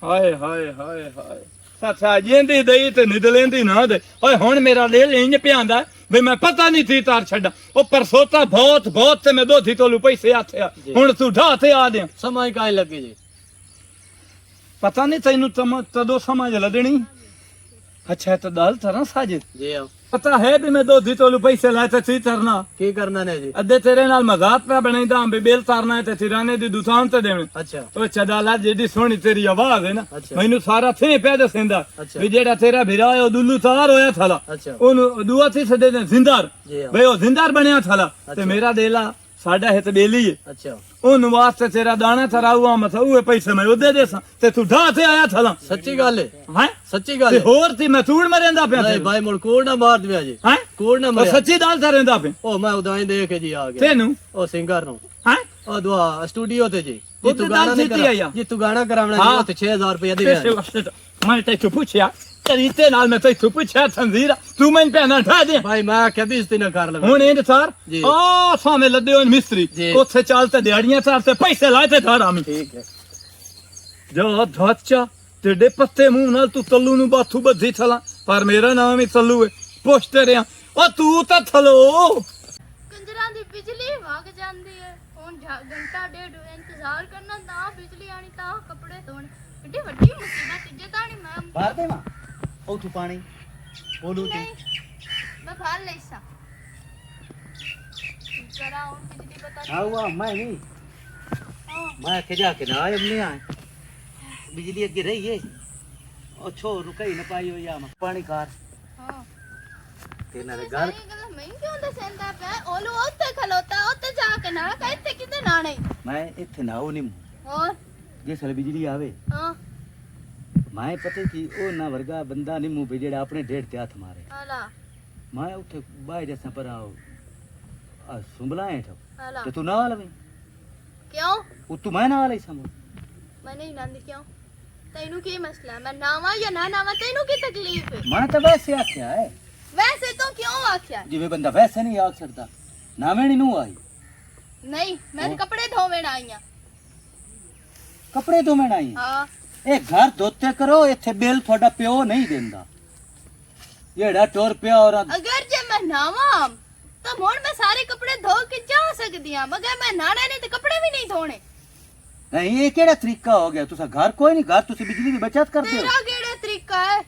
Speaker 1: ਹਾਏ ਹਾਏ ਹਾਏ ਹਾਏ ਸੱਚਾ ਜਿੰਦੀ ਦਈ ਤੇ ਨਿਦਲੇਂਦੀ ਨਾ ਦੇ ਓਏ ਹੁਣ ਮੇਰਾ ਦਿਲ ਇੰਜ ਪਿਆਂਦਾ ਵੀ ਮੈਂ ਪਤਾ ਨਹੀਂ ਤੀ ਤਾਰ ਛੱਡਾ ਉਹ ਪਰਸੋਤਾ ਬਹੁਤ ਤੇ ਮੈਂ ਦੋਧੀ ਤੋਲੂ ਪੈਸੇ ਆਥਿਆ ਹੁਣ ਤੂੰ ਢਾ ਤੇ ਆ ਦੇ
Speaker 3: ਸਮਾਂ ਕਾਇ ਲੱਗੇ ਜੀ
Speaker 1: ਪਤਾ ਨਹੀਂ ਤੈਨੂੰ ਤਦੋਂ ਸਮਝ ਲੱਦਣੀ ਅੱਛਾ ਤਾਂ ਦਲ ਤਰਾਂ ਸਾਜਿਦ
Speaker 3: ਜੀ ਆ
Speaker 1: ਪਤਾ ਹੈ ਵੀ ਮੈਂ ਦੋਧੀ ਤੋਲੂ ਪੈਸੇ ਲਾਏ ਤੇ ਤੀ ਤਰਨਾ
Speaker 3: ਕੀ ਕਰਨਾ ਨੇ ਜੀ
Speaker 1: ਅੱਧੇ ਤੇਰੇ ਨਾਲ ਮਜ਼ਾਕ ਪਿਆ ਬਣਾਈਦਾ ਵੀ ਬਿੱਲ ਤਾਰਨਾ ਹੈ ਤੇ ਤਿਰਾਨੇ ਦੀ ਦੁਕਾਨ ਤੇ ਦੇਣੇ
Speaker 3: ਅੱਛਾ
Speaker 1: ਉਹ ਚਦਾਲਾ ਜਿਹੜੀ ਸੋਹਣੀ ਤੇਰੀ ਆਵਾਜ਼ ਹੈ ਨਾ
Speaker 3: ਅੱਛਾ।
Speaker 1: ਮੈਨੂੰ ਸਾਰਾ ਥੇ ਪਿਆ ਦਸਿੰਦਾ
Speaker 3: ਅੱਛਾ।
Speaker 1: ਵੀ ਜਿਹੜਾ ਤੇਰਾ ਵੀਰਾ ਹੈ ਉਹ ਦੁੱਲੂ ਤਾਰ ਹੋਇਆ ਥਲਾ
Speaker 3: ਅੱਛਾ
Speaker 1: ਉਹਨੂੰ ਦੁਆ ਸੀ ਸਦੇ ਨੇ ਜ਼ਿੰਦਾਰ
Speaker 3: ਜੀ ਆ
Speaker 1: ਵੇ ਉਹ ਜ਼ਿੰਦਾਰ ਬਣਿਆ ਥਲਾ ਤੇ
Speaker 3: ਅੱਛਾ।
Speaker 1: ਮੇਰਾ ਦੇਲਾ ਸਾਡਾ ਹਿੱਤ ਬੇਲੀ ਹੈ
Speaker 3: ਅੱਛਾ
Speaker 1: ਉਹਨੂੰ ਵਾਸਤੇ ਤੇਰਾ ਦਾਣਾ ਥਰਾਊਆ ਮਥੂਏ ਪੈਸੇ ਮੈਂ ਉਹਦੇ ਦੇ ਸਾਂ ਤੇ ਤੂੰ ਢਾ ਤੇ ਆਇਆ ਥਲਾ
Speaker 3: ਸੱਚੀ ਗੱਲ ਹੈ
Speaker 1: ਹੈ
Speaker 3: ਸੱਚੀ ਗੱਲ
Speaker 1: ਤੇ
Speaker 3: ਹੈ
Speaker 1: ਹੋਰ ਤੇ ਮੈਂ ਤੂੜ ਮਰਿੰਦਾ ਪਿਆ
Speaker 3: ਨਹੀਂ ਭਾਈ ਮੁੜ ਕੋੜ ਨਾ ਮਾਰ ਦਿਆ ਜੀ
Speaker 1: ਹੈ
Speaker 3: ਕੋੜ ਨਾ
Speaker 1: ਉਹ
Speaker 3: ਮਾਰਿਆ
Speaker 1: ਸੱਚੀ ਦਾਲ ਥਰੇਂਦਾ ਪਿਆ
Speaker 3: ਉਹ ਮੈਂ ਉਦਾਂ ਹੀ ਦੇਖ ਕੇ ਜੀ ਆ ਗਿਆ
Speaker 1: ਤੈਨੂੰ
Speaker 3: ਉਹ ਸਿੰਗਰ ਨੂੰ
Speaker 1: ਹੈ
Speaker 3: ਉਹ ਦੁਆ ਸਟੂਡੀਓ ਤੇ ਜੀ
Speaker 1: ਉਹ
Speaker 3: ਜੀ ਤੂੰ
Speaker 1: ਤੇ
Speaker 3: ਗਾਣਾ
Speaker 1: ਦਾਲ
Speaker 3: ਨਹੀਂ
Speaker 1: ਸਿੱਟੀ ਆਇਆ।
Speaker 3: ਜੀ ਤੂੰ ਗਾਣਾ ਕਰਾਉਣਾ
Speaker 1: ਹਾਂ।
Speaker 3: ਜੀ ਉਹ ਤੇ 6000 ਰੁਪਏ ਦੇ
Speaker 1: ਪੈਸੇ ਵਾਸਤੇ ਤਾਂ ਮੈਂ ਤੈਨੂੰ ਪੁੱਛਿਆ ਤਰੀਤੇ ਨਾਲ ਮੈਂ ਤੈਨੂੰ ਪੁੱਛਿਆ ਸੰਜ਼ੀਰਾ ਤੂੰ ਮੈਨੂੰ ਪੈਣਾ ਠਾ ਦੇ
Speaker 3: ਭਾਈ ਮੈਂ ਕਦੀ ਇਸਤੀ ਨਾ ਕਰ ਲਵਾਂ
Speaker 1: ਹੁਣ ਇਹ ਸਰ
Speaker 3: ਜੀ।
Speaker 1: ਆ ਸਾਵੇਂ ਲੱਦੇ ਹੋਏ ਮਿਸਤਰੀ
Speaker 3: ਜੀ।
Speaker 1: ਉੱਥੇ ਚੱਲ ਤੇ ਦਿਹਾੜੀਆਂ ਚਾਰ ਤੇ ਪੈਸੇ ਲਾਏ ਤੇ ਧਾਰ ਆਮੀ
Speaker 3: ਠੀਕ ਹੈ
Speaker 1: ਜੋ ਧੱਚਾ ਤੇਡੇ ਪੱਤੇ ਮੂੰਹ ਨਾਲ ਤੂੰ ਤੱਲੂ ਨੂੰ ਬਾਥੂ ਬੱਧੀ ਥਲਾ ਪਰ ਮੇਰਾ ਨਾਮ ਹੀ ਤੱਲੂ ਹੈ ਪੁੱਛਦੇ ਰਿਆ ਉਹ ਤੂੰ ਤਾਂ ਥਲੋ
Speaker 2: ਕੰਜਰਾਂ ਦੀ ਬਿਜਲੀ ਵਗ ਜਾਂਦੀ ਹੈ ਹੁਣ ਘੰਟਾ ਡੇਢ ਇੰਤਜ਼ਾਰ ਕਰਨਾ ਤਾਂ ਬਿਜਲੀ ਆਣੀ ਤਾਂ ਕੱਪੜੇ ਧੋਣ ਏਡੀ ਵੱਡੀ ਮੁਸੀਬਤ ਜੇ ਤਾਂ ਨਹੀਂ ਮੈਂ
Speaker 5: ਬਾਹਰ ਦੇ ਮਾਂ ਉਹ ਤੂੰ ਪਾਣੀ ਬੋਲੂ ਤੂੰ
Speaker 2: ਨਹੀਂ ਮੈਂ ਫੜ ਲਈ ਸਾਂ ਜਰਾ ਹੁਣ ਬਿਜਲੀ ਪਤਾ ਨਹੀਂ
Speaker 5: ਆਉਆ ਮੈਂ ਨਹੀਂ
Speaker 2: ਹਾਂ
Speaker 5: मैं के जाके ना आए हमने आए बिजली अगे रही है और छो रुकई न पाई हो या पानी कार
Speaker 2: ਹਾਂ
Speaker 5: तेना रे
Speaker 2: ਇਹ
Speaker 5: घर
Speaker 2: ਸਾਰੀ ਗੱਲਾਂ ਮੈਂ ਕਿਉਂ ਦੱਸਦਾ ਪਿਆ ਉਹਨੂੰ ਉੱਥੇ ਖਲੋਤਾ ਉੱਥੇ ਜਾ ਕੇ ਨਾ ਕਹ ਇੱਥੇ ਕਿਤੇ ਨਾ ਨਹੀਂ
Speaker 5: मैं इथे नाओ नहीं
Speaker 2: ਹੋਰ
Speaker 5: जिस वे बिजली आवे
Speaker 2: ਹਾਂ
Speaker 5: मैं पता की ओ ना वर्गा बंदा नहीं मुंह पे जेड़ा अपने डेढ़ ते हाथ मारे
Speaker 2: ਹਲਾ
Speaker 5: मैं उठे बाय जैसा पर आओ सुंबला है
Speaker 2: ਹਲਾ
Speaker 5: तो तू ना लवे
Speaker 2: ਕਿਉਂ
Speaker 5: वो तू मैं ना ले समझ
Speaker 2: ਮੈਂ ਨਹੀਂ ਨੰਦੀ ਕਿਉਂ ਤੈਨੂੰ ਕੀ ਮਸਲਾ ਮੈਂ ਨਾਵਾਂ ਜਾਂ ਨਾ ਨਾਵਾਂ ਤੈਨੂੰ ਕੀ ਤਕਲੀਫ ਹੈ
Speaker 5: मैं तो वैसे आख्या है
Speaker 2: ਵੈਸੇ ਤੂੰ ਕਿਉਂ ਆਖਿਆ
Speaker 5: जिवे बंदा वैसे नहीं आख सकता ना मैं नहीं आई
Speaker 2: ਨਹੀਂ ਮੈਂ ਕੱਪੜੇ ਧੋਵਣ ਆਈ ਆ
Speaker 5: कपड़े तो मैं आई
Speaker 2: ਹਾਂ
Speaker 5: ਇਹ ਘਰ ਧੋਤੇ ਕਰੋ ਇੱਥੇ ਬਿੱਲ ਤੁਹਾਡਾ ਪਿਓ ਨਹੀਂ ਦਿੰਦਾ ਜਿਹੜਾ ਟੋਰ ਪਿਆ ਔਰ
Speaker 2: ਅਗਰ ਜੇ ਮੈਂ ਨਾਵਾਂ ਤਾਂ ਹੁਣ ਮੈਂ ਸਾਰੇ ਕੱਪੜੇ ਧੋ ਕੇ ਜਾ ਸਕਦੀ ਆ ਮਗਰ ਮੈਂ ਨਾਣੇ ਨਹੀਂ ਤੇ ਕੱਪੜੇ ਵੀ ਨਹੀਂ ਧੋਣੇ
Speaker 5: ਨਹੀਂ ਇਹ ਕਿਹੜਾ ਤਰੀਕਾ ਹੋ ਗਿਆ ਤੁਸੀਂ ਘਰ ਕੋਈ ਨਹੀਂ ਘਰ ਤੁਸੀਂ ਬਿਜਲੀ ਦੀ ਬਚਤ ਕਰਦੇ ਹੋ
Speaker 2: ਤੇਰਾ ਕਿਹੜਾ ਤਰੀਕਾ ਹੈ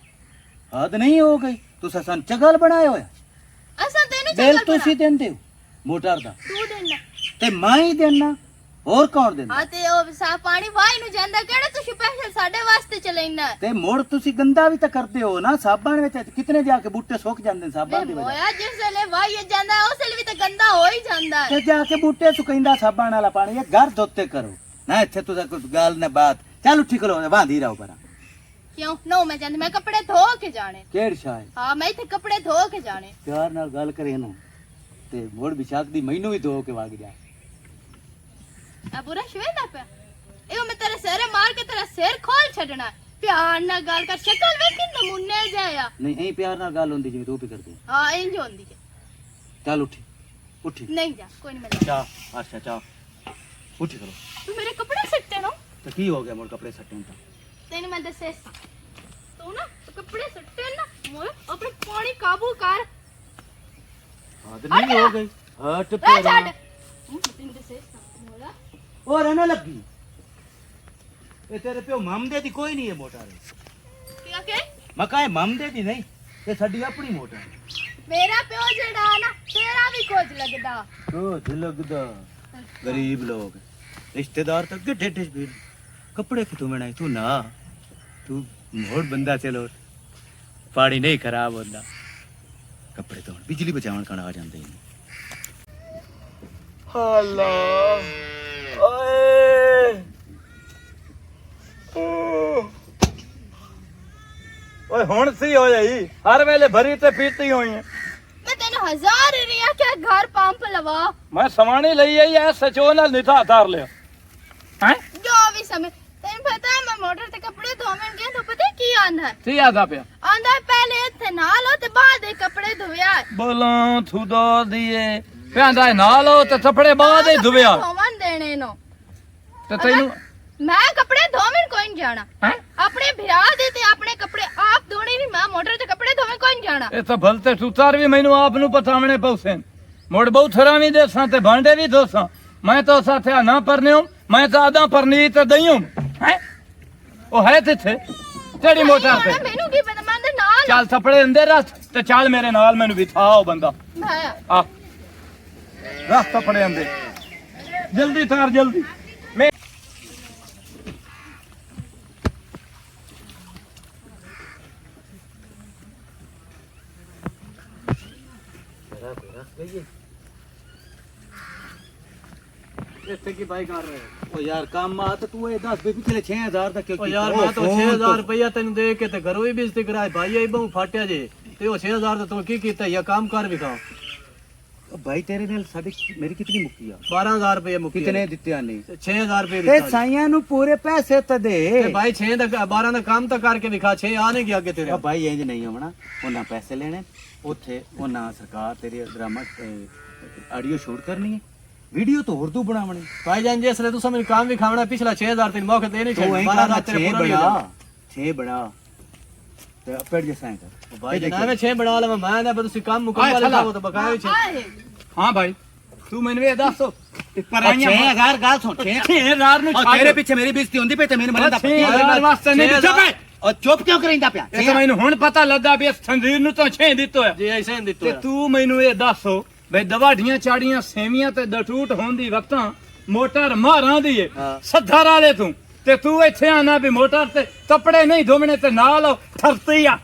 Speaker 5: ਹੱਦ ਨਹੀਂ ਹੋ ਗਈ ਤੁਸੀਂ ਸਾਨੂੰ ਚਗਲ ਬਣਾਇਆ ਹੋਇਆ
Speaker 2: ਅਸਾਂ ਤੈਨੂੰ
Speaker 5: ਬਿੱਲ
Speaker 2: ਚੱਲ
Speaker 5: ਤੁਸੀਂ ਦਿੰਦੇ ਹੋ ਮੋਟਰ ਦਾ
Speaker 2: ਤੂੰ ਦੇਣਾ
Speaker 5: ਤੇ ਮੈਂ ਹੀ ਦੇਣਾ ਹੋਰ ਕੌਣ ਦਿੰਦਾ
Speaker 2: ਹਾਂ ਤੇ ਉਹ ਸਾਫ ਪਾਣੀ ਵਾਈ ਨੂੰ ਜਾਂਦਾ ਕਿਹੜਾ ਤੁਸੀਂ ਸਪੈਸ਼ਲ ਸਾਡੇ ਵਾਸਤੇ ਚਲਾਈਨਾ
Speaker 5: ਤੇ ਮੋੜ ਤੁਸੀਂ ਗੰਦਾ ਵੀ ਤਾਂ ਕਰਦੇ ਹੋ ਨਾ ਸਾਬਣ ਵਿੱਚ ਕਿਤਨੇ ਜਾ ਕੇ ਬੂਟੇ ਸੁੱਕ ਜਾਂਦੇ ਨੇ ਸਾਬਣ ਦੀ ਵਜ੍ਹਾ
Speaker 2: ਮੋਇਆ ਜਿਸ ਵੇਲੇ ਵਾਈ ਜਾਂਦਾ ਉਸ ਵੇਲੇ ਵੀ ਤਾਂ ਗੰਦਾ ਹੋ ਹੀ ਜਾਂਦਾ ਹੈ।
Speaker 5: ਤੇ ਜਾ ਕੇ ਬੂਟੇ ਸੁਕਾਈਂਦਾ ਸਾਬਣ ਵਾਲਾ ਪਾਣੀ ਇਹ ਘਰ ਧੋਤੇ ਕਰੋ ਨਾ ਇੱਥੇ ਤੁਸੀਂ ਕੋਈ ਗੱਲ ਨਾ ਬਾਤ ਚੱਲ ਉੱਠੀ ਖਲੋ ਬਾਂਧੀ ਰਹੋ ਪਰਾਂ
Speaker 2: ਕਿਉਂ ਨੋ ਮੈਂ ਜਾਂਦੀ ਮੈਂ ਕੱਪੜੇ ਧੋ ਕੇ ਜਾਣੇ
Speaker 5: ਕਿਹੜ ਸ਼ਾਇ
Speaker 2: ਹਾਂ ਮੈਂ ਇੱਥੇ ਕੱਪੜੇ ਧੋ ਕੇ ਜਾਣੇ
Speaker 5: ਪਿਆਰ ਨਾਲ ਗੱਲ ਕਰੇ ਨਾ ਤੇ ਮੋੜ ਵਿਸ਼ਾਖ ਦੀ ਮੈਨੂੰ ਵੀ ਧੋ ਕੇ ਵਗ ਜਾ
Speaker 2: ਆ ਬੁਰਾ ਸ਼ਵੇਦਾ ਪਿਆ ਇਹ ਮੈਂ ਤੇਰੇ ਸਿਰ ਮਾਰ ਕੇ ਤੇਰਾ ਸਿਰ ਖੋਲ ਛੱਡਣਾ ਪਿਆਰ ਨਾਲ ਗੱਲ ਕਰ ਸ਼ਕਲ ਵੇਖੀ ਨਮੂਨੇ ਜਾਇਆ
Speaker 5: ਨਹੀਂ ਐਂ ਪਿਆਰ ਨਾਲ ਗੱਲ ਹੁੰਦੀ ਜਿਵੇਂ ਤੂੰ ਵੀ ਕਰਦੀ
Speaker 2: ਹਾਂ ਇੰਜ ਹੁੰਦੀ ਹੈ
Speaker 5: ਚੱਲ ਉੱਠੀ ਉੱਠੀ
Speaker 2: ਨਹੀਂ ਜਾ ਕੋਈ ਨਹੀਂ ਮੈਂ
Speaker 5: ਚਾਹ ਅੱਛਾ ਚਾਹ ਉੱਠੀ ਕਰੋ
Speaker 2: ਤੂੰ ਮੇਰੇ ਕੱਪੜੇ ਸਿੱਟੇ ਨਾ
Speaker 5: ਤੇ ਕੀ ਹੋ ਗਿਆ ਮੋੜ ਕੱਪੜੇ ਸੱਟਣ ਤਾਂ
Speaker 2: ਤੈਨੂੰ ਮੈਂ ਦੱਸਿਆ ਸੀ ਤੂੰ ਨਾ ਕੱਪੜੇ ਸਿੱਟੇ ਨਾ ਮੋਏ ਆਪਣੇ ਪਾਣੀ ਕਾਬੂ ਕਰ
Speaker 5: ਹੱਦ ਨਹੀਂ ਹੋ ਗਈ ਹਟ
Speaker 2: ਲੈ
Speaker 5: ਪੇ
Speaker 2: ਛੱਡ ਤੈਨੂੰ ਦੱਸਿਆ ਸੀ ਮੋਲਾ
Speaker 5: ਉਹ ਰਹਿਣਾ ਲੱਗੀ ਇਹ ਤੇਰੇ ਪਿਓ ਮਾਮਦੇ ਦੀ ਕੋਈ ਨਹੀਂ ਹੈ ਮੋਟਰ
Speaker 2: ਕੀ ਆਖੇ
Speaker 5: ਮੈਂ ਕਹਾਂ ਮਾਮਦੇ ਦੀ ਨਹੀਂ ਇਹ ਸਾਡੀ ਆਪਣੀ ਮੋਟਰ
Speaker 2: ਮੇਰਾ ਪਿਓ ਜਿਹੜਾ ਨਾ ਤੇਰਾ ਵੀ ਕੁਝ ਲੱਗਦਾ
Speaker 5: ਉਹ ਲੱਗਦਾ ਗਰੀਬ ਲੋਕ ਰਿਸ਼ਤੇਦਾਰ ਤਾਂ ਅੱਗੇ ਢੇਡੇ ਵੀ कपड़े कितों बनाए तू ना तू मोड़ बंदा चलो पानी नहीं खराब होता कपड़े तो बिजली बचावन कण आ जाते
Speaker 1: ਓਏ ਹੁਣ ਸੀ ਹੋ ਜਾਈ ਹਰ ਵੇਲੇ ਭਰੀ ਤੇ ਪੀਤੀ ਹੋਈ ਹੈ
Speaker 2: ਮੈਂ ਤੈਨੂੰ 1000 ਰਿਆ ਕਿ ਘਰ ਪੰਪ ਲਵਾ
Speaker 1: ਮੈਂ ਸਮਾਣੀ ਲਈ ਆਈ ਐ ਸਚੋ ਨਾਲ ਨਿਥਾ ਧਾਰ ਲਿਆ ਹੈ
Speaker 2: ਜੋ ਵੀ ਸਮੇਂ ਤੈਨੂੰ ਪਤਾ ਹੈ ਮੈਂ ਮੋਟਰ ਤੇ ਕੱਪੜੇ ਧੋਵਣ ਗਿਆ ਤਾਂ ਪਤਾ ਕੀ ਆਂਦਾ ਹੈ
Speaker 1: ਕੀ ਆਦਾ ਪਿਆ
Speaker 2: ਆਂਦਾ ਪਹਿਲੇ ਇੱਥੇ ਨਾਲ ਹੋ ਤੇ ਬਾਅਦ ਇਹ ਕੱਪੜੇ ਧੋਇਆ
Speaker 1: ਬੋਲਾਂ ਥੂਦੋ ਦੀਏ ਕਹਿੰਦਾ ਨਾਲ ਹੋ ਤੇ ਥਪੜੇ ਬਾਅਦ ਹੀ ਧੁਵਿਆ
Speaker 2: ਧੋਵਣ ਦੇਣੇ ਨੂੰ
Speaker 1: ਤੇ ਤੈਨੂੰ
Speaker 2: ਮੈਂ ਕੱਪੜੇ ਧੋਵਣ ਕੋਈ ਨਹੀਂ ਜਾਣਾ
Speaker 1: ਹੈ
Speaker 2: ਆਪਣੇ ਭਰਾ ਦੇ ਤੇ ਆਪਣੇ ਕੱਪੜੇ ਆਪ ਧੋਣੇ ਨਹੀਂ ਮੈਂ ਮੋਟਰ ਤੇ ਕੱਪੜੇ ਧੋਵਣ ਕੋਈ ਨਹੀਂ ਜਾਣਾ
Speaker 1: ਇਹ ਤਾਂ ਭਲਤੇ ਸੁਤਾਰ ਵੀ ਮੈਨੂੰ ਆਪ ਨੂੰ ਪਤਾਵਣੇ ਪਉਸੇ ਮੋੜ ਬਹੁਤ ਥਰਾ ਵੀ ਦੇਸਾਂ ਤੇ ਭਾਂਡੇ ਵੀ ਦੋਸਾਂ ਮੈਂ ਤਾਂ ਸਾਥਿਆ ਨਾ ਪਰਨਿਓ ਮੈਂ ਤਾਂ ਆਦਾ ਪਰਨੀਤ ਦਈਓ ਹੈ ਉਹ ਹੈ ਤਿੱਥੇ ਤੇਰੀ ਮੋਟਰ ਤੇ
Speaker 2: ਮੈਨੂੰ ਕੀ ਪਤਾ ਮੈਂ ਦੇ ਨਾਲ
Speaker 1: ਚੱਲ ਥਪੜੇ ਅੰਦਰ ਰੱਖ ਤੇ ਚੱਲ ਮੇਰੇ ਨਾਲ ਮੈਨੂੰ ਵਿਥਾਓ ਬੰਦਾ
Speaker 2: ਮੈਂ
Speaker 1: ਆ ਰੱਖ ਥਪੜੇ ਅੰਦਰ ਜਲਦੀ ਤਾਰ ਜਲਦੀ ਮੈਂ
Speaker 3: ਇੱਥੇ ਕੀ ਬਾਈ ਕਰ ਰਹੇ ਹੋ
Speaker 5: ओ यार काम आ तो तू ये 10 भी पिछले 6000 तक क्यों
Speaker 3: ਉਹ ਯਾਰ ਮੈਂ ਤਾਂ 6000 ਰੁਪਇਆ ਤੈਨੂੰ ਦੇ ਕੇ ਤੇ ਘਰੋਂ ਹੀ ਬੇਇੱਜ਼ਤੀ ਕਰਾਈ ਭਾਈ ਆਈ ਬਹੁ ਫਾਟਿਆ ਜੇ ਤੇ ਉਹ 6000 ਦਾ ਤੂੰ ਕੀ ਕੀਤਾ ਜਾਂ ਕੰਮ ਕਰ ਵਿਖਾਓ
Speaker 5: भाई तेरे नाल साडी मेरी कितनी मुक्की आ
Speaker 3: 12000 ਰੁਪਏ ਮੁੱਕੀ
Speaker 5: कितने दित्ते नहीं
Speaker 3: 6000 ਰੁਪਏ
Speaker 5: ते
Speaker 3: ਦਿੱਤਾ
Speaker 5: साइयां नु पूरे पैसे तो दे
Speaker 3: ਤੇ ਭਾਈ 6 ਦਾ 12 ਦਾ ਕੰਮ ਤਾਂ ਕਰਕੇ ਵਿਖਾ 6 ਆ ਨਹੀਂ ਗਿਆ ਅੱਗੇ ਤੇਰੇ
Speaker 5: ਆ ਭਾਈ ਇੰਜ ਨਹੀਂ ਹੋਣਾ ਉਹਨਾਂ ਪੈਸੇ ਲੈਣੇ ਉੱਥੇ ਉਹਨਾਂ ਸਰਕਾਰ ਤੇਰੇ ਡਰਾਮਾ ਆਡੀਓ ਸ਼ੂਟ ਕਰਨੀ ਹੈ ਵੀਡੀਓ ਤਾਂ ਹੋਰ ਤੂੰ ਬਣਾਵਣੀ
Speaker 3: ਭਾਈ ਜਾਨ ਜਿਸ ਨੇ ਤੂੰ ਸਮਝ ਕੰਮ ਵਿਖਾਉਣਾ ਪਿਛਲਾ 6000 ਤੈਨੂੰ ਮੌਕੇ ਦੇ ਨਹੀਂ
Speaker 5: ਤੂੰ
Speaker 3: ਛੱਡ
Speaker 5: ਐਂ
Speaker 3: 12
Speaker 5: ਕਰ
Speaker 3: ਦਾ ਤੇਰੇ ਪੂਰਾ ਨਹੀਂ ਹੋਣਾ
Speaker 5: 6 ਬਣਾ ਤੇ ਪੇੜ ਜੇ ਸਾਂ ਕਰ
Speaker 3: ਭਾਈ ਜਨਾਬ ਮੈਂ 6 ਬਣਾ ਲਵਾਂ ਮੈਂ ਨਾ ਤੁਸੀਂ ਕੰਮ ਮੁਕੰਮਲ ਕਰੋ ਤਾਂ ਬਕਾਇਆ ਵਿੱਚ
Speaker 2: ਆਏ
Speaker 1: ਹਾਂ ਭਾਈ ਤੂੰ ਮੈਨੂੰ ਇਹ ਦੱਸ
Speaker 5: ਪਰ 6000 ਗੱਲ ਸੁਣ
Speaker 1: 6000 ਨੂੰ ਛੱਡ
Speaker 5: ਤੇਰੇ ਪਿੱਛੇ ਮੇਰੀ ਬੇਇੱਜ਼ਤੀ ਹੁੰਦੀ ਪਈ ਤੇ ਮੈਨੂੰ ਮਰਦਾ
Speaker 1: 6000 ਵਾਸਤੇ ਨਹੀਂ ਚੁੱਪ ਹੈ
Speaker 5: ਔਰ ਚੁੱਪ ਕਿਉਂ ਕਰਿੰਦਾ ਪਿਆ
Speaker 1: ਇਹ ਤਾਂ ਮੈਨੂੰ ਹੁਣ ਪਤਾ ਲੱਗਾ ਵੀ ਇਸ ਸੰਜੀਰ ਨੂੰ ਤਾਂ 6 ਦਿੱਤੋ ਹੈ
Speaker 3: ਜੀ ਐਸੇ ਹੀ ਦਿੱਤੋ
Speaker 1: ਤੇ ਤੂੰ ਮੈਨੂੰ ਇਹ ਦੱਸ ਬਈ ਦਵਾੜੀਆਂ ਚਾੜੀਆਂ ਸੇਵੀਆਂ ਤੇ ਦਟੂਟ ਹੋਣ ਦੀ ਵਕਤਾਂ ਮੋਟਰ ਮਾਰਾਂ ਦੀ ਏ ਸੱਧਰ ਵਾਲੇ ਤੂੰ ਤੇ ਤੂੰ ਇੱਥੇ ਆਣਾ ਵੀ ਮੋਟਰ ਤੇ ਕੱਪੜੇ ਨਹੀਂ ਧੋਵਣੇ ਤੇ ਨਾਲ ਠਰਤੀ ਆ